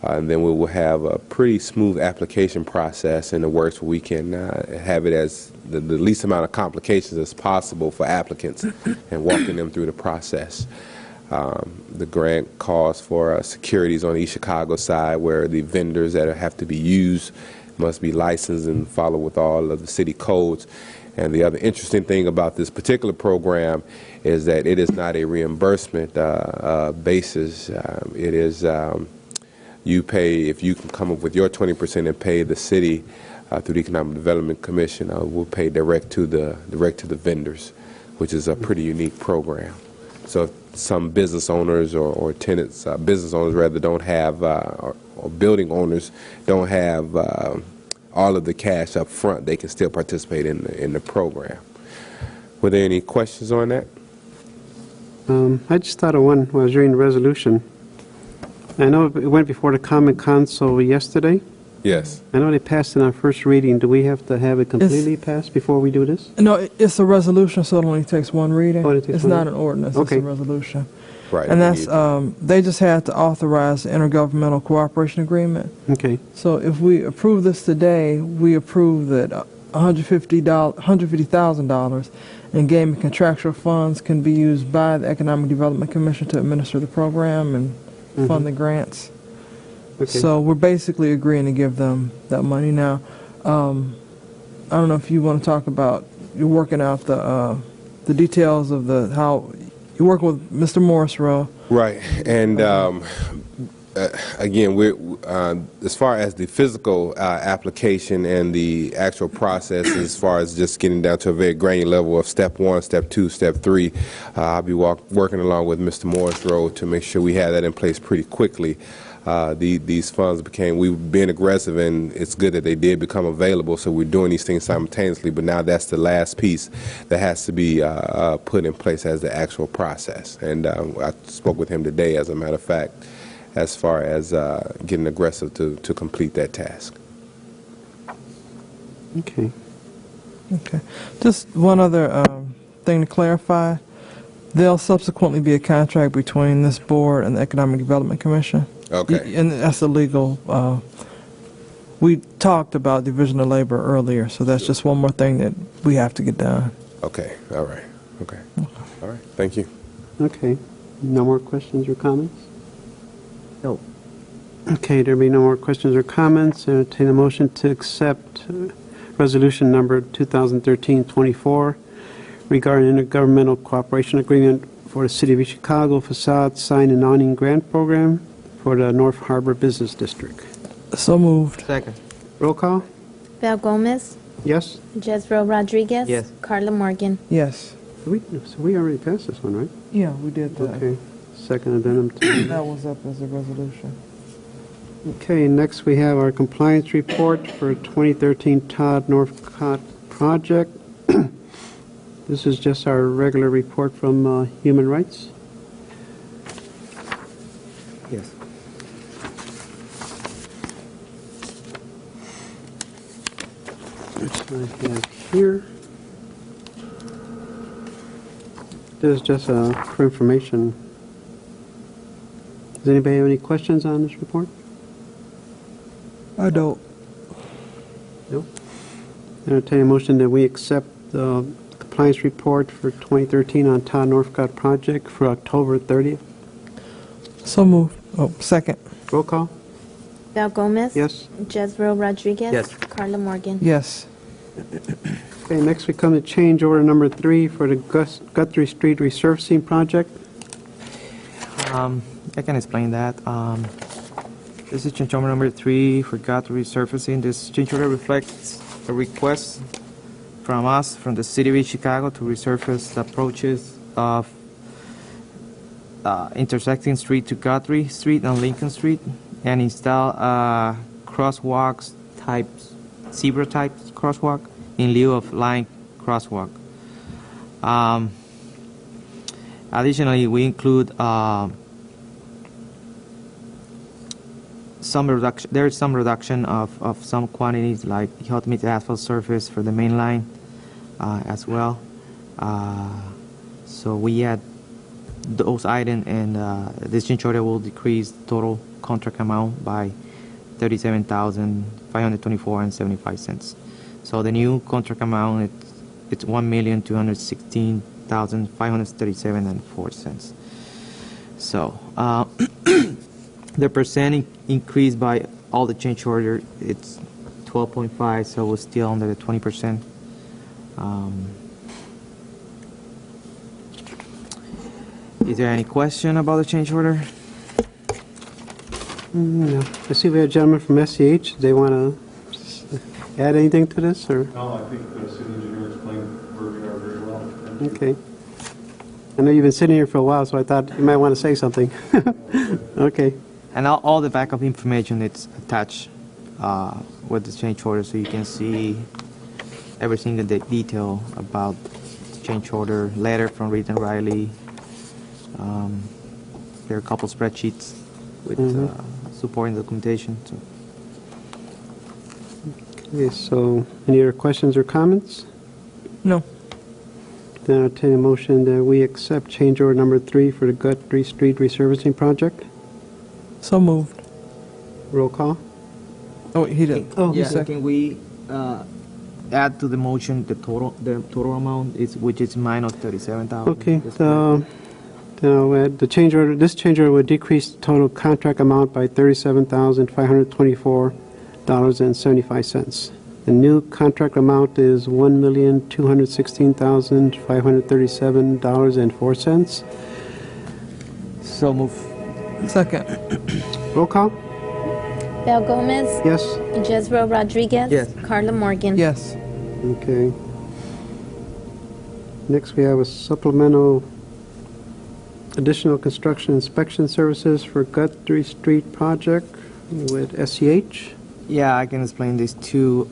And then we will have a pretty smooth application process in the works where we can have it as the least amount of complications as possible for applicants and walking them through the process. The grant calls for securities on the East Chicago side, where the vendors that have to be used must be licensed and follow with all of the city codes. And the other interesting thing about this particular program is that it is not a reimbursement basis. It is you pay, if you can come up with your 20% and pay the city through the Economic Development Commission, we'll pay direct to the vendors, which is a pretty unique program. So if some business owners or tenants, business owners rather, don't have, or building owners don't have all of the cash up front, they can still participate in the program. Were there any questions on that? I just thought of one when I was reading the resolution. I know it went before the Common Council yesterday. Yes. I know they passed it on first reading. Do we have to have it completely passed before we do this? No, it's a resolution, so it only takes one reading. Oh, it takes it's one not reading. an ordinance, Okay. it's a resolution. Right. And that's, they just had to authorize the intergovernmental cooperation agreement. Okay. So if we approve this today, we approve that $150,000 in gaming contractual funds can be used by the Economic Development Commission to administer the program and fund the grants. Okay. So we're basically agreeing to give them that money now. I don't know if you want to talk about, you're working out the details of how you're working with Mr. Morrisroe. Right, and again, we're as far as the physical application and the actual process, as far as just getting down to a very granular level of step 1, step 2, step 3, I'll be working along with Mr. Morrisroe to make sure we have that in place pretty quickly. These funds we've been aggressive, and it's good that they did become available, so we're doing these things simultaneously, but now that's the last piece that has to be put in place as the actual process. And I spoke with him today, as a matter of fact, as far as getting aggressive to complete that task. Okay. Okay. Just one other thing to clarify. There'll subsequently be a contract between this board and the Economic Development Commission. Okay. And that's a legal, we talked about division of labor earlier, so that's just one more thing that we have to get done. Okay, all right, okay. All right, thank you. Okay. No more questions or comments? No. Okay, there be no more questions or comments. Entertain a motion to accept resolution number 2013-24 regarding intergovernmental cooperation agreement for the City of East Chicago facade sign and awning grant program for the North Harbor Business District. So moved. Second. Roll call? Val Gomez, Yes? Jezreel Rodriguez. Yes. Carla Morgan. Yes. So we already passed this one, right? Yeah, we did that. Okay. Second addendum to... That was up as a resolution. Okay, next we have our compliance report for 2013 Todd Northcott project. This is just our regular report from Human Rights. Yes. Which I have here. This is just for information. Does anybody have any questions on this report? I don't. No. Entertain a motion that we accept the compliance report for 2013 on Todd Northcott project for October 30th. So moved. Oh, second. Roll call? Val Gomez? Yes. Jezreel Rodriguez? Yes. Carla Morgan? Yes. Okay, next we come to change order number 3 for the Guthrie Street resurfacing project. I can explain that. This is change order number 3 for Guthrie resurfacing. This change order reflects a request from us, from the City of Chicago, to resurface the approaches of intersecting street to Guthrie Street and Lincoln Street, and install crosswalks types, zebra type crosswalk in lieu of line crosswalk. Additionally, we include some reduction. There is some reduction of some quantities like hot mix asphalt surface for the main line as well. So we add those items, and this change order will decrease total contract amount by $37,524.75. So the new contract amount it's $1,216,537.04. So the percent increase by all the change order, it's 12.5, so we're still under the 20%. Is there any question about the change order? No. I see we have a gentleman from SCH. Do they want to add anything to this, or? No, I think the city engineer explained where we are very well. Okay. I know you've been sitting here for a while, so I thought you might want to say something. Okay. And all the backup information it's attached with the change order, so you can see every single detail about the change order, letter from Reed and Riley. There are a couple spreadsheets with supporting documentation. So. Okay, so any other questions or comments? No. Then I'll entertain a motion that we accept change order number 3 for the Guthrie Street resurfacing project. So moved. Roll call? Oh, he did. Oh, Yeah, second. can we add to the motion the total amount which is minus 37,000? Okay. Now, the change order. This change order would decrease the total contract amount by $37,524.75. The new contract amount is $1,216,537.04. So move. Second. Roll call? Val Gomez? Yes. Jezreel Rodriguez? Yes. Carla Morgan? Yes. Okay. Next, we have a supplemental additional construction inspection services for Guthrie Street project with SCH. Yeah, I can explain this too.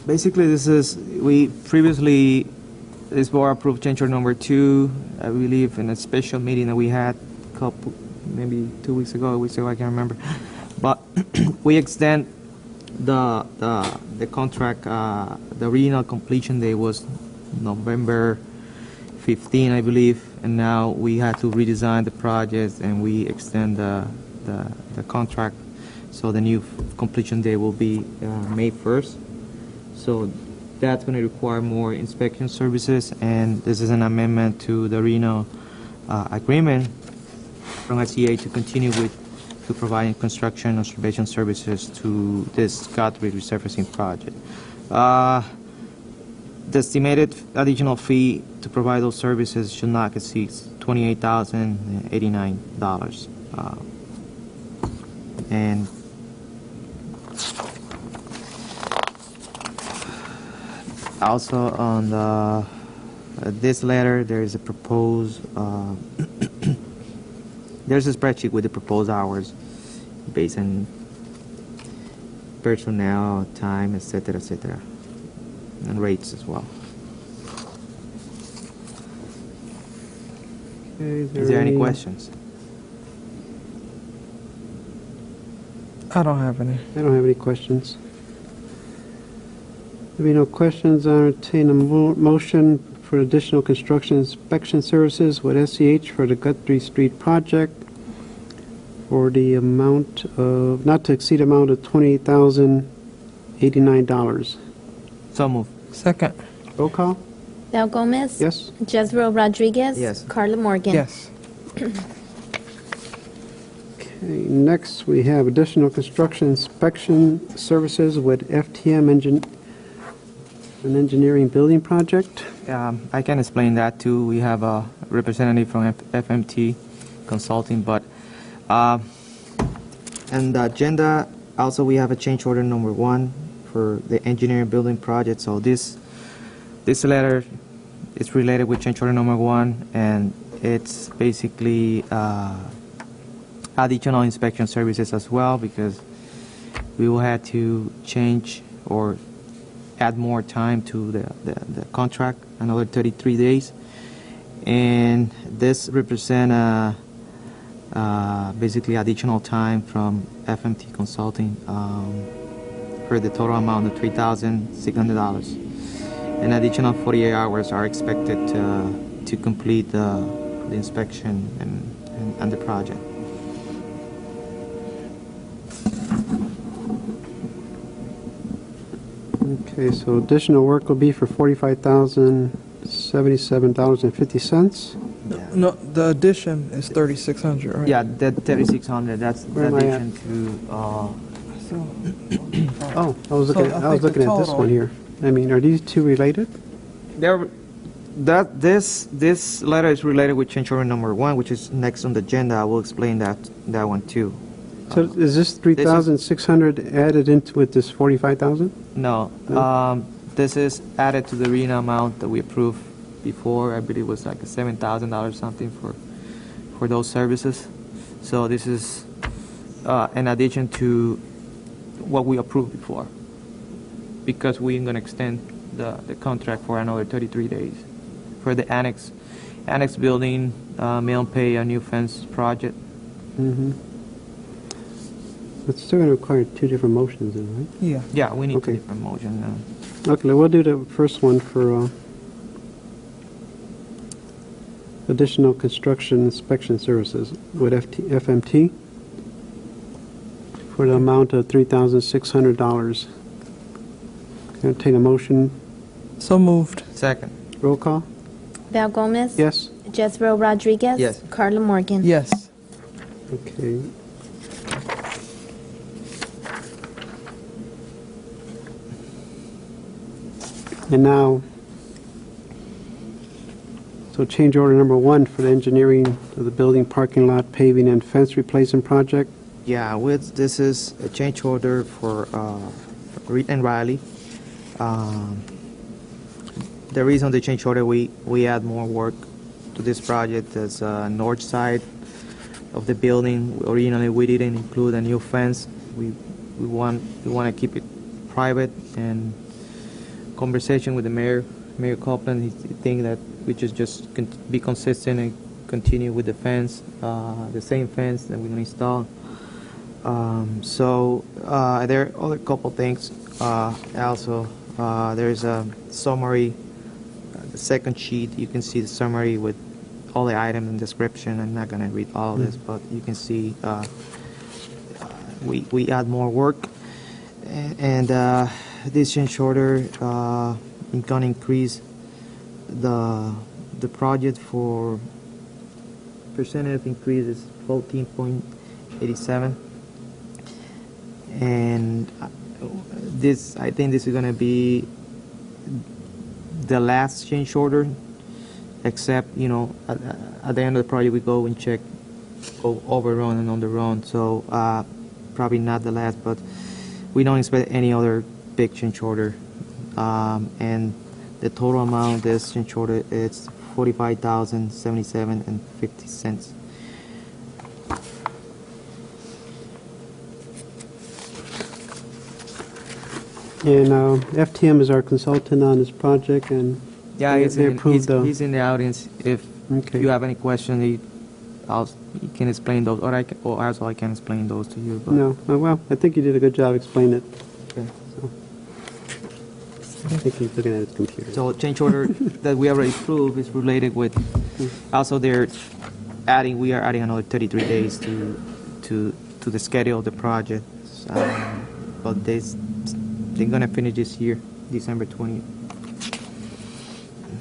Basically, we previously, this board approved change order number 2, I believe, in a special meeting that we had maybe 2 weeks ago, I can't remember. But we extend the contract, the renal completion day was November 15, I believe, and now we had to redesign the project and we extend the contract. So the new completion day will be May 1st. So that's going to require more inspection services, and this is an amendment to the renal agreement from SCA to continue to providing construction and observation services to this Guthrie resurfacing project. The estimated additional fee to provide those services should not exceed $28,089. And also on this letter, there is a proposed, there's a spreadsheet with the proposed hours based on personnel, time, etc., and rates as well. Okay, Is there any questions? I don't have any. I don't have any questions. There being no questions, I entertain a motion for additional construction inspection services with SEH for the Guthrie Street project for the amount of, not to exceed amount of $28,089. So move. Second. Roll call? Val Gomez? Yes? Jezreel Rodriguez? Yes. Carla Morgan? Yes. Okay, next we have additional construction inspection services with FTM an engineering building project. I can explain that too. We have a representative from FMT Consulting, but and the agenda also we have a change order number 1 for the engineering building project. So this letter is related with change order number 1, and it's basically additional inspection services as well, because we will have to change or add more time to the contract, another 33 days. And this represent basically additional time from FMT Consulting for the total amount of $3,600. An additional 48 hours are expected to complete the inspection and the project. Okay, so additional work will be for $45,077.50. No, the addition is 3,600, right? Yeah, that 3,600. That's the Where am I at? addition to. Oh, I was looking, So I I was think the looking at this total- one here. I mean, are these two related? This letter is related with change order number 1, which is next on the agenda. I will explain that one too. So is this 3,600 added into with this 45,000? No, this is added to the arena amount that we approved before. I believe it was like a $7,000 something for those services. So this is in addition to what we approved before, because we're going to extend the contract for another 33 days for the annex building, mail and pay, a new fence project. Mm-hmm. It's still going to require two different motions then, right? Yeah. Yeah, we need Okay. two different motion. Okay, we'll do the first one for additional construction inspection services with FMT for the amount of $3,600. Entertain a motion. So moved. Second. Roll call? Val Gomez? Yes? Jezreel Rodriguez? Yes. Carla Morgan? Yes. Okay. And now, so change order number 1 for the engineering of the building, parking lot, paving, and fence replacement project. Yeah, this is a change order for Reed and Riley. The reason the change order, we add more work to this project is north side of the building. Originally, we didn't include a new fence. We want to keep it private, and conversation with the mayor Copeland, he think that we just be consistent and continue with the fence, the same fence that we're going to install. So there are other couple things. Also, there's a summary, the second sheet. You can see the summary with all the items and description. I'm not going to read all of this, but you can see we add more work, and this change order going to increase the project for percentage increase is 14.87, and I think this is going to be the last change order, except at the end of the project we go and check overrun and underrun, so probably not the last, but we don't expect any other big change order, and the total amount of this change order is $45,077.50. And FTM is our consultant on this project, and Yeah, he's he's in the audience. If Okay. you have any question, he can explain those, or also I can explain those to you. But No, well, I think you did a good job explaining it. Okay. I think he's looking at his computer. So change order that we already approved is related with, also we are adding another 33 days to the schedule of the project. But they're going to finish this year, December 20th.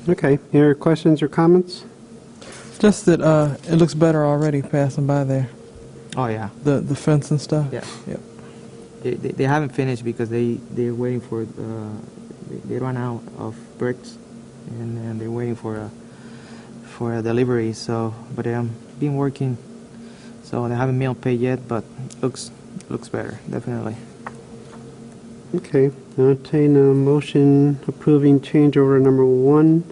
Okay, any other questions or comments? Just that it looks better already passing by there. Oh, yeah. The fence and stuff. Yeah. Yep. They haven't finished because they're waiting for, they run out of bricks, and they're waiting for a delivery. So, but I'm been working, so they haven't mail paid yet, but looks better, definitely. Okay, entertain a motion approving change order number 1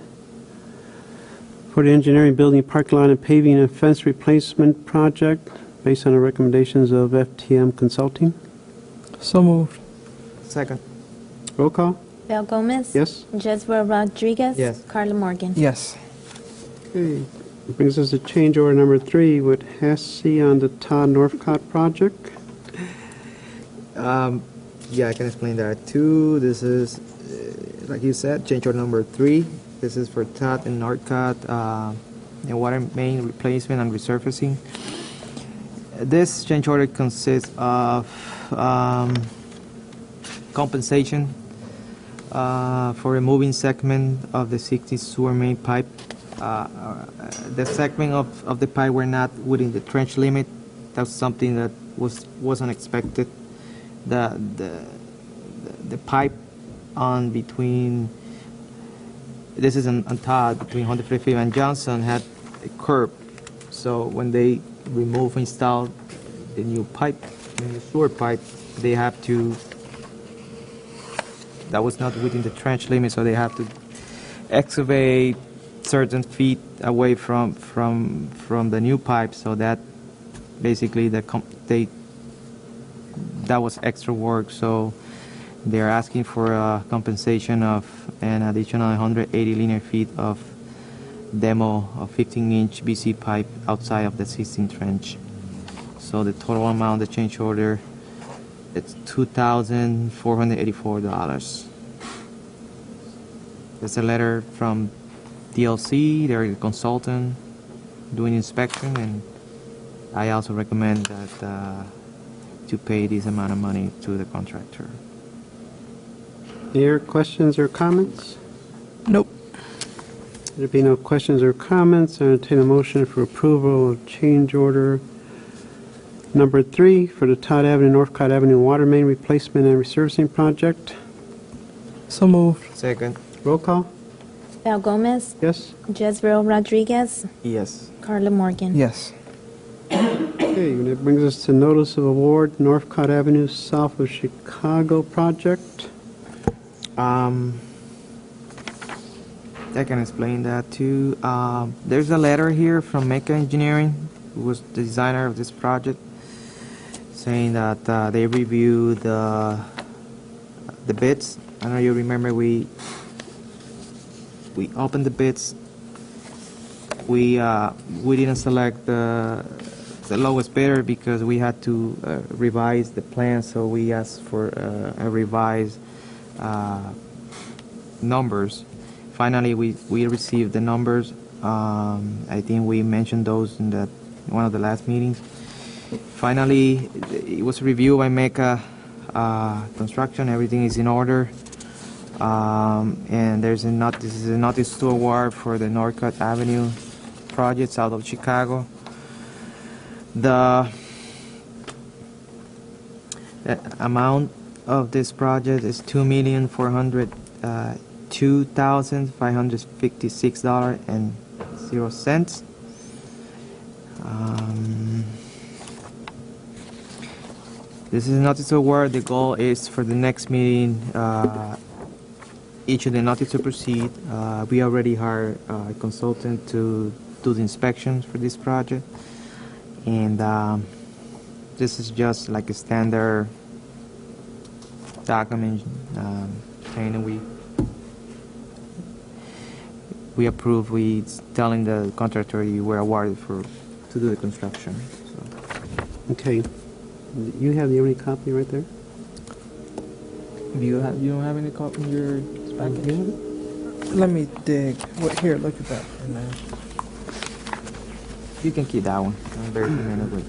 for the engineering, building, parking lot, and paving and fence replacement project based on the recommendations of FTM Consulting. So moved. Second. Roll call? Bel Gomez. Yes? Jezreel Rodriguez. Yes. Carla Morgan. Yes. Okay, brings us to change order number 3 with HESI on the Todd Northcott project. Yeah, I can explain that too. This is, like you said, change order number 3. This is for Todd and Northcott, and water main replacement and resurfacing. This change order consists of compensation for removing segment of the 60 sewer main pipe. The segment of the pipe were not within the trench limit. That's something that was unexpected. The pipe on between, this is on Todd, between 155 and Johnson had a curb. So when they install the new pipe, the new sewer pipe, they have to, that was not within the trench limit, so they have to excavate certain feet away from the new pipe, so that basically that was extra work, so they're asking for a compensation of an additional 180 linear feet of demo of 15-inch BC pipe outside of the existing trench. So the total amount, the change order, it's $2,484. There's a letter from DLC, they're the consultant doing inspection, and I also recommend that to pay this amount of money to the contractor. Any other questions or comments? Nope. There be no questions or comments, I entertain a motion for approval of change order number 3 for the Todd Avenue, Northcott Avenue water main replacement and resurfacing project. So moved. Second. Roll call? Bel Gomez. Yes? Jezreel Rodriguez. Yes. Carla Morgan. Yes. Okay, and that brings us to notice of award, Northcott Avenue, south of Chicago project. I can explain that too. There's a letter here from Mecca Engineering, who was the designer of this project, saying that they reviewed the bids. I know you remember we opened the bids. We didn't select the lowest bidder because we had to revise the plan, so we asked for a revised numbers. Finally, we received the numbers. I think we mentioned those in one of the last meetings. Finally, it was reviewed by Mecca Construction. Everything is in order. And this is a notice to award for the Northcott Avenue project south of Chicago. The amount of this project is $2,402,556.00. This is a notice to award. The goal is for the next meeting, each of the notice to proceed. We already hired a consultant to do the inspections for this project, and this is just like a standard document saying we approve. We telling the contractor you were awarded to do the construction. So. Okay. You have the only copy right there? You don't have any copy in your Let me dig. What, here, look at that. And then, You can keep that one. I'm very familiar with.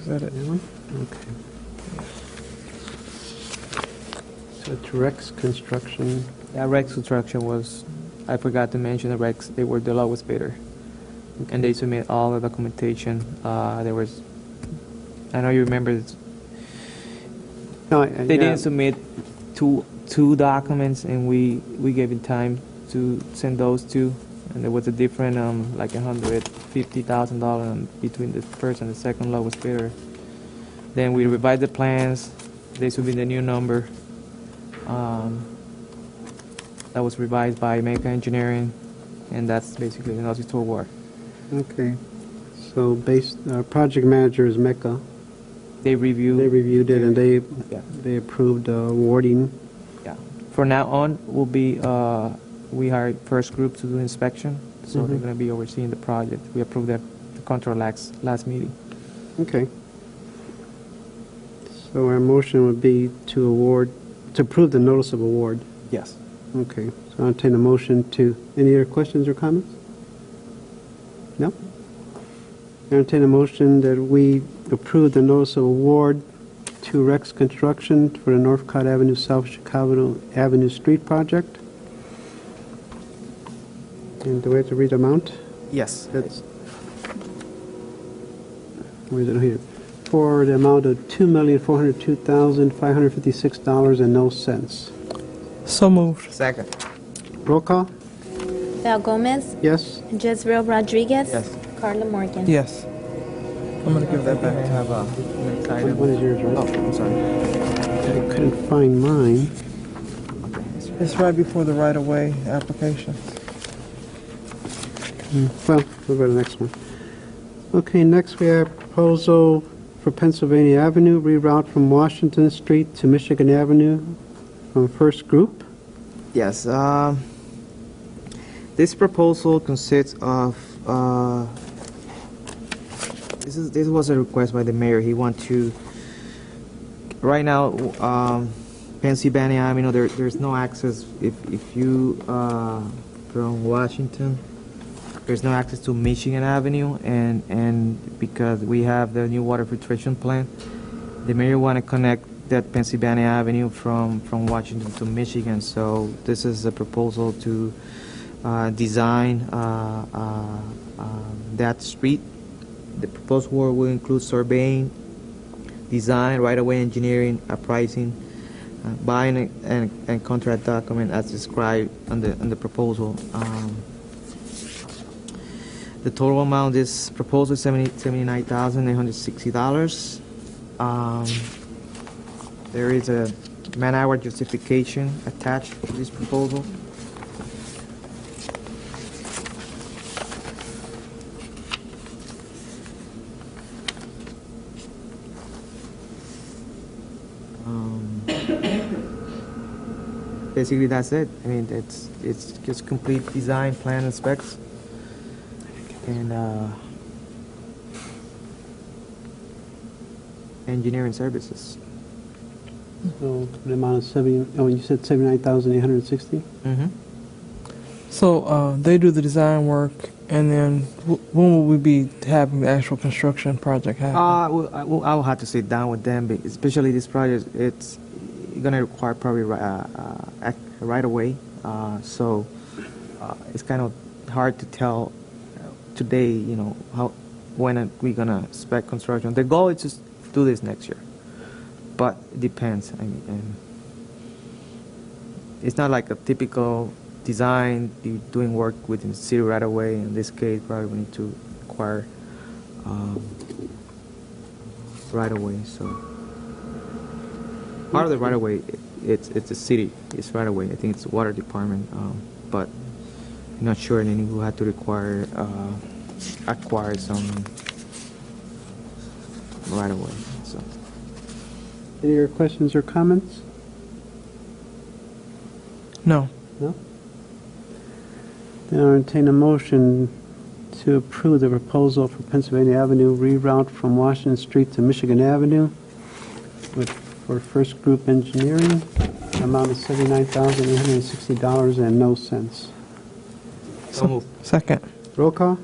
is that it? That one? Okay. So it's Rex Construction. Yeah, Rex Construction was, I forgot to mention the Rex, they were the lowest bidder. And they submit all the documentation. There was, I know you remember, No, they didn't submit two documents, and we gave it time to send those two. And there was a different, like $150,000 between the first and the second lowest bidder. Then we revised the plans. They submitted a new number. That was revised by Mecca Engineering, and that's basically the notice to award. Okay. So project manager is Mecca. They reviewed. They reviewed it and Yeah. they approved awarding. Yeah. From now on, we'll be we hired first group to do inspection, so they're going to be overseeing the project. We approved the contract last meeting. Okay. So our motion would be to approve the notice of award. Yes. Okay. So I'll entertain a motion to, any other questions or comments? No? I entertain a motion that we approve the notice of award to Rex Construction for the Northcott Avenue South Chicago Avenue Street project. And do we have to read the amount? Yes. That's, where is it here? For the amount of $2,402,556.00. So moved. Second. Roll call? Val Gomez, Yes? Jezreel Rodriguez. Yes. Carla Morgan. Yes. I'm going to give that I back. have a next item. What is yours, right? Oh, I'm sorry. I couldn't find mine. It's right before the right-of-way application. Well, we'll go to the next one. Okay, next we have proposal for Pennsylvania Avenue, reroute from Washington Street to Michigan Avenue from First Group. Yes. This proposal consists of. This was a request by the mayor. He wants to. Right now, Pennsylvania Avenue, there's no access if you from Washington. There's no access to Michigan Avenue, and because we have the new water filtration plant, the mayor want to connect that Pennsylvania Avenue from Washington to Michigan. So this is a proposal to design that street. The proposed work will include surveying, design, right-of-way engineering, pricing, buying and contract document as described on the proposal. The total amount is proposed is $79,860. There is a man-hour justification attached to this proposal. Basically, that's it. I mean, it's just complete design, plan, and specs. And engineering services. So the amount of you said 79,860? Mm-hmm. So they do the design work, and then when will we be having the actual construction project happen? I'll have to sit down with them, especially this project. It's going to require probably right away. So it's kind of hard to tell today, you know, when are we going to spec construction. The goal is just to do this next year, but it depends. I mean, it's not like a typical design, doing work within the city right away. In this case, probably we need to acquire right away. So part of the right away, it's a city. It's right away. I think it's the water department, but I'm not sure. And then we will have to require acquire some right away. So. Any other questions or comments? No. No? Then I'll entertain a motion to approve the proposal for Pennsylvania Avenue reroute from Washington Street to Michigan Avenue for First Group Engineering, amount of $79,860 and no cents. So moved. Second. Roll call?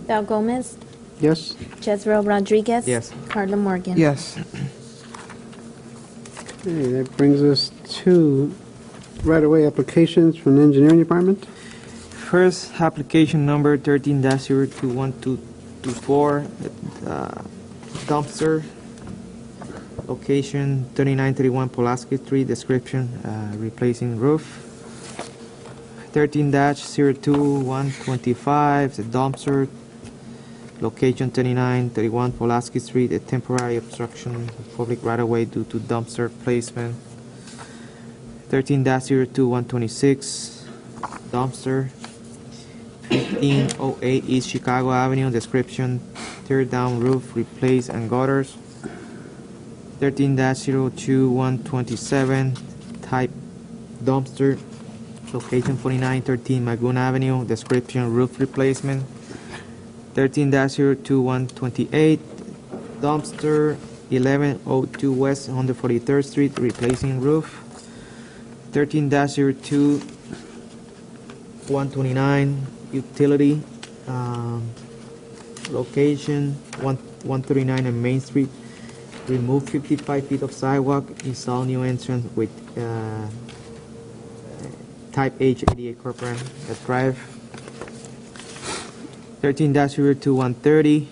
Val Gomez, Yes? Jezreel Rodriguez. Yes. Carla Morgan. Yes. Okay, that brings us to right-of-way applications from the engineering department. First application number 13-021224, dumpster, location 3931 Pulaski Street, description, replacing roof. 13-02-125, the dumpster, location 3931 Pulaski Street, a temporary obstruction of public right-of-way due to dumpster placement. 13-02-126, dumpster, 1508 East Chicago Avenue, description, tear down roof, replace and gutters. 13-02-127, type dumpster, location 4913 Magoon Avenue, description, roof replacement. 13-02-128, dumpster, 1102 West 143rd Street, replacing roof. 13-02-129, utility, location 139 on Main Street, remove 55 feet of sidewalk, install new entrance with type H ADA corporate drive. 13-02-130,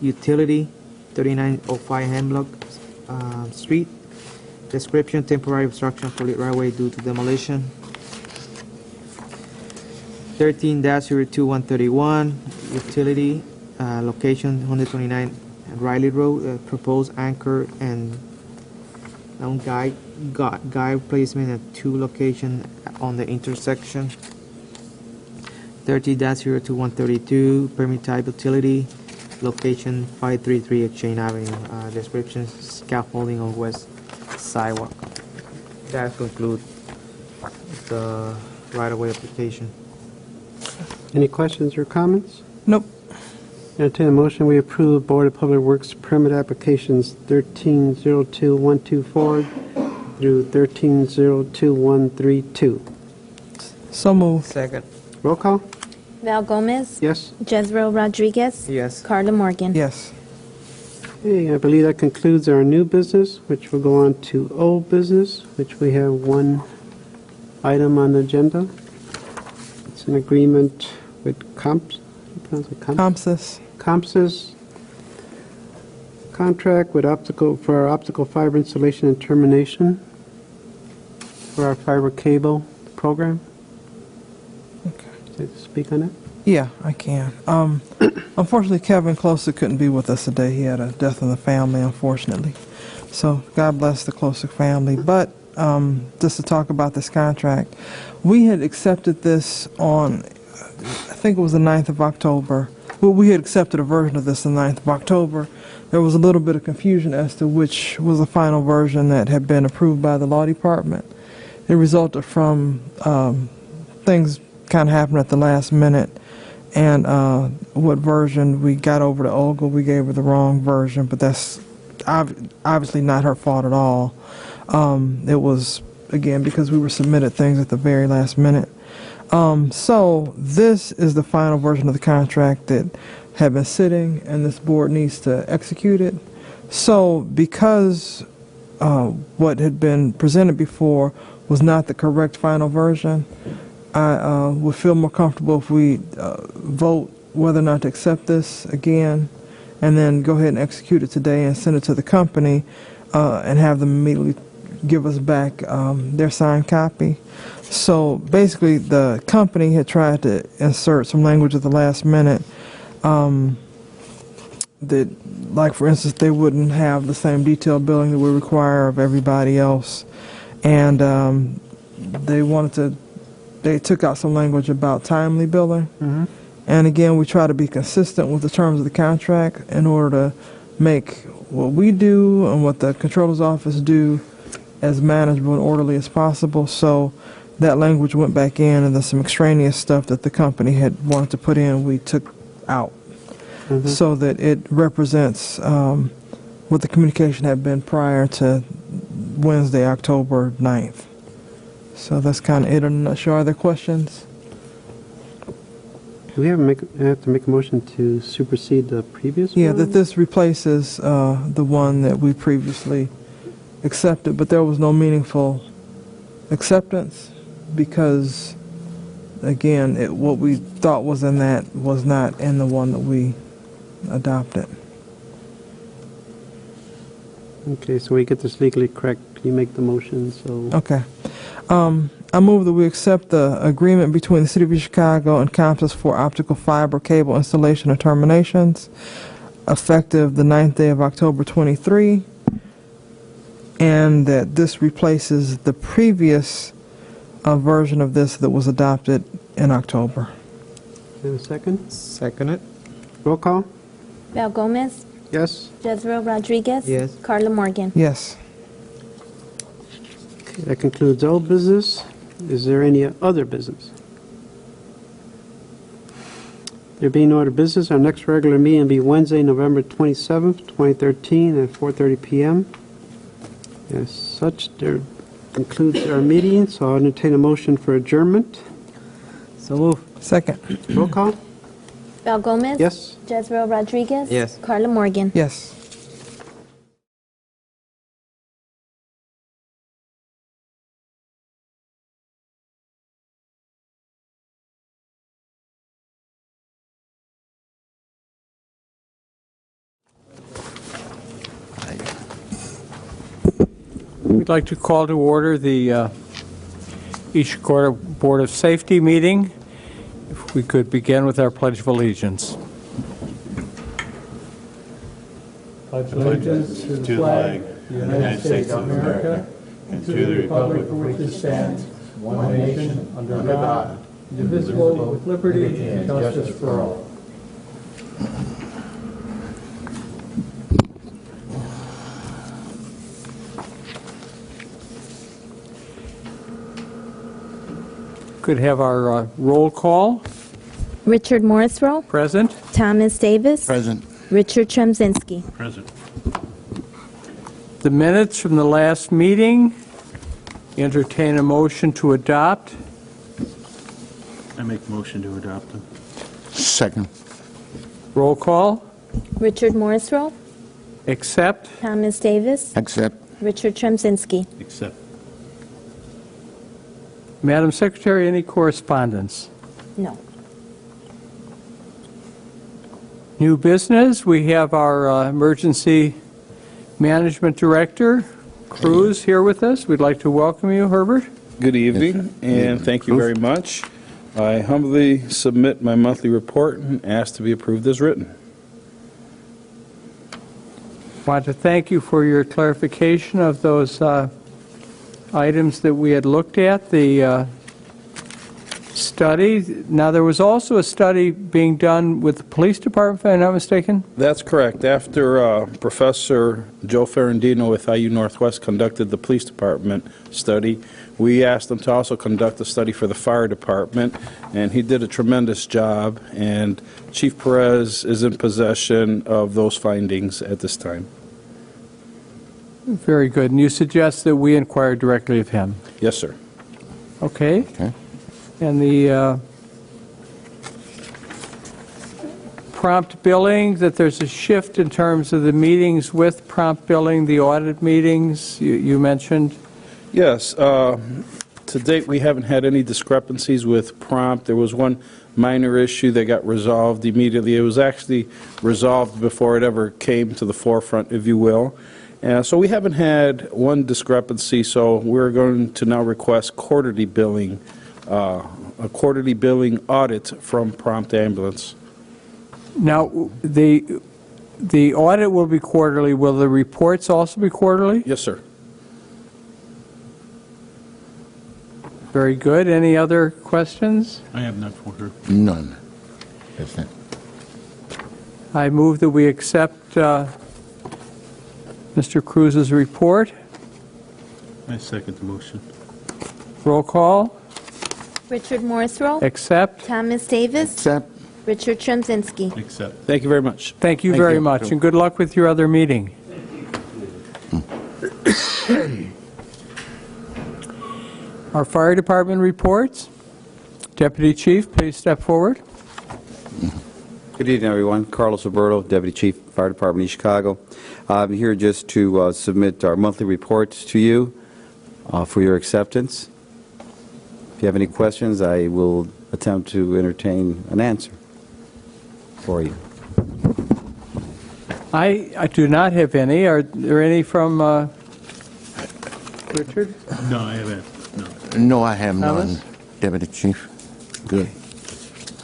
utility, 3905 Hemlock Street, description, temporary obstruction of public right-of-way due to demolition. 13-02-131, utility, location 129 Riley Road, proposed anchor and guide placement at 2 locations on the intersection. 13-02-132, permit type utility, location 533 Exchange Avenue, description, scaffolding on west sidewalk. That concludes the right-of-way application. Any questions or comments? Nope. Entertain a motion, we approve Board of Public Works permit applications 13-02-124 through 13-02-132. So moved. Second. Roll call? Val Gomez, Yes? Jezreel Rodriguez. Yes. Carla Morgan. Yes. Okay, I believe that concludes our new business, which will go on to old business, which we have one item on the agenda. It's an agreement with COMSIS. COMSIS contract with for our optical fiber installation and termination for our fiber cable program. Okay. Would you like to speak on it? Yeah, I can. Unfortunately, Kevin Closer couldn't be with us today. He had a death in the family, unfortunately. So God bless the Closer family. But just to talk about this contract, we had accepted this on, I think it was the 9th of October. Well, we had accepted a version of this on the 9th of October. There was a little bit of confusion as to which was the final version that had been approved by the law department. It resulted from things kind of happened at the last minute. And what version we got over to Olga, we gave her the wrong version, but that's obviously not her fault at all. It was, again, because we were submitted things at the very last minute. So this is the final version of the contract that had been sitting, and this board needs to execute it. So because what had been presented before was not the correct final version, I would feel more comfortable if we vote whether or not to accept this again, and then go ahead and execute it today and send it to the company and have them immediately give us back their signed copy. So basically the company had tried to insert some language at the last minute that, like for instance, they wouldn't have the same detailed billing that we require of everybody else, and they took out some language about timely billing. And again, we try to be consistent with the terms of the contract in order to make what we do and what the controller's office do as manageable and orderly as possible. So that language went back in, and there's some extraneous stuff that the company had wanted to put in, we took out, so that it represents what the communication had been prior to Wednesday, October 9th. So that's kind of it in a nutshell. Are there questions? Do we have to make a motion to supersede the previous Yeah, one? that this replaces the one that we previously accepted, but there was no meaningful acceptance because, again, what we thought was in that was not in the one that we adopted. Okay, so we get this legally correct. Can you make the motion? So Okay. I move that we accept the agreement between the City of Chicago and Comcast for optical fiber cable installation and terminations, effective the 9th day of October 23, and that this replaces the previous version of this that was adopted in October. Do you have a second? Second it? Roll call? Val Gomez, Yes. Jezreel Rodriguez. Yes. Carla Morgan. Yes. Okay, that concludes old business. Is there any other business? There being no other business, our next regular meeting will be Wednesday, November 27th, 2013 at 4:30 p.m. As such, there concludes our meeting, so I'll entertain a motion for adjournment. So move. Second. Roll call? Val Gomez. Yes. Jezreel Rodriguez. Yes. Carla Morgan. Yes. We'd like to call to order the East Quarter Board of Safety meeting. If we could begin with our Pledge of Allegiance. Pledge allegiance to the flag of the United States of America and to the republic for which it stands, one nation, under God, indivisible, with liberty and justice for all. Could have our roll call. Richard Morrisroe. Present. Thomas Davis. Present. Richard Tremzinski. Present. The minutes from the last meeting. Entertain a motion to adopt. I make motion to adopt them. Second. Roll call. Richard Morrisroe. Accept. Thomas Davis. Accept. Richard Tremzinski. Accept. Madam Secretary, any correspondence? No. New business, we have our Emergency Management Director, Cruz, here with us. We'd like to welcome you, Herbert. Good evening, and thank you very much. I humbly submit my monthly report and ask to be approved as written. Want to thank you for your clarification of those items that we had looked at, the study. Now, there was also a study being done with the police department, if I'm not mistaken? That's correct. After Professor Joe Ferrandino with IU Northwest conducted the police department study, we asked him to also conduct a study for the fire department, and he did a tremendous job, and Chief Perez is in possession of those findings at this time. Very good. And you suggest that we inquire directly of him? Yes, sir. Okay. And the prompt billing, that there's a shift in terms of the meetings with prompt billing, the audit meetings you mentioned? Yes. To date, we haven't had any discrepancies with prompt. There was one minor issue that got resolved immediately. It was actually resolved before it ever came to the forefront, if you will. So we haven't had one discrepancy, so we're going to now request quarterly billing, a quarterly billing audit from Prompt Ambulance. Now, the audit will be quarterly. Will the reports also be quarterly? Yes, sir. Very good. Any other questions? I have none for her. None. I move that we accept Mr. Cruz's report. I second the motion. Roll call. Richard Morrisroe. Accept. Thomas Davis. Accept. Richard Chemzinski. Accept. Thank you very much. Thank you very much, and good luck with your other meeting. Our fire department reports. Deputy Chief, please step forward. Good evening, everyone. Carlos Alberto, Deputy Chief, Fire Department, East Chicago. I'm here just to submit our monthly reports to you for your acceptance. If you have any questions, I will attempt to entertain an answer for you. I do not have any. Are there any from Richard? No, I haven't. No. No, I have Thomas? none, Deputy Chief. Good.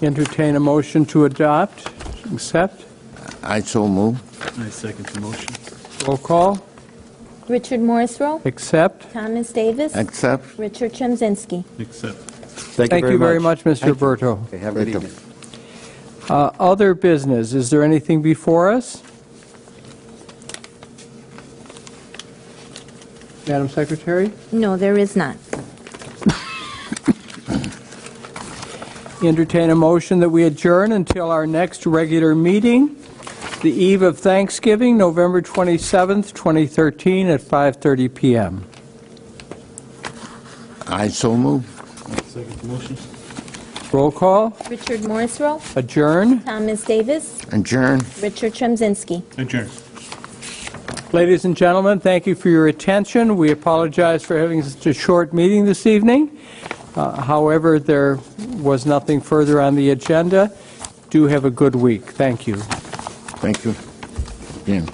Entertain a motion to adopt, accept. I so move. I second the motion. Roll call. Richard Morrisroe. Accept. Thomas Davis. Accept. Richard Chemzinski. Accept. Thank you very much. Mr. Berto. Okay, have a good evening. Other business, is there anything before us? Madam Secretary? No, there is not. Entertain a motion that we adjourn until our next regular meeting, the eve of Thanksgiving, November 27th, 2013, at 5:30 p.m. I so move. Second the motion. Roll call. Richard Morrisroe. Adjourn. Thomas Davis. Adjourn. Richard Chemzinski. Adjourn. Ladies and gentlemen, thank you for your attention. We apologize for having such a short meeting this evening. However, there was nothing further on the agenda. Do have a good week. Thank you. Thank you. Again.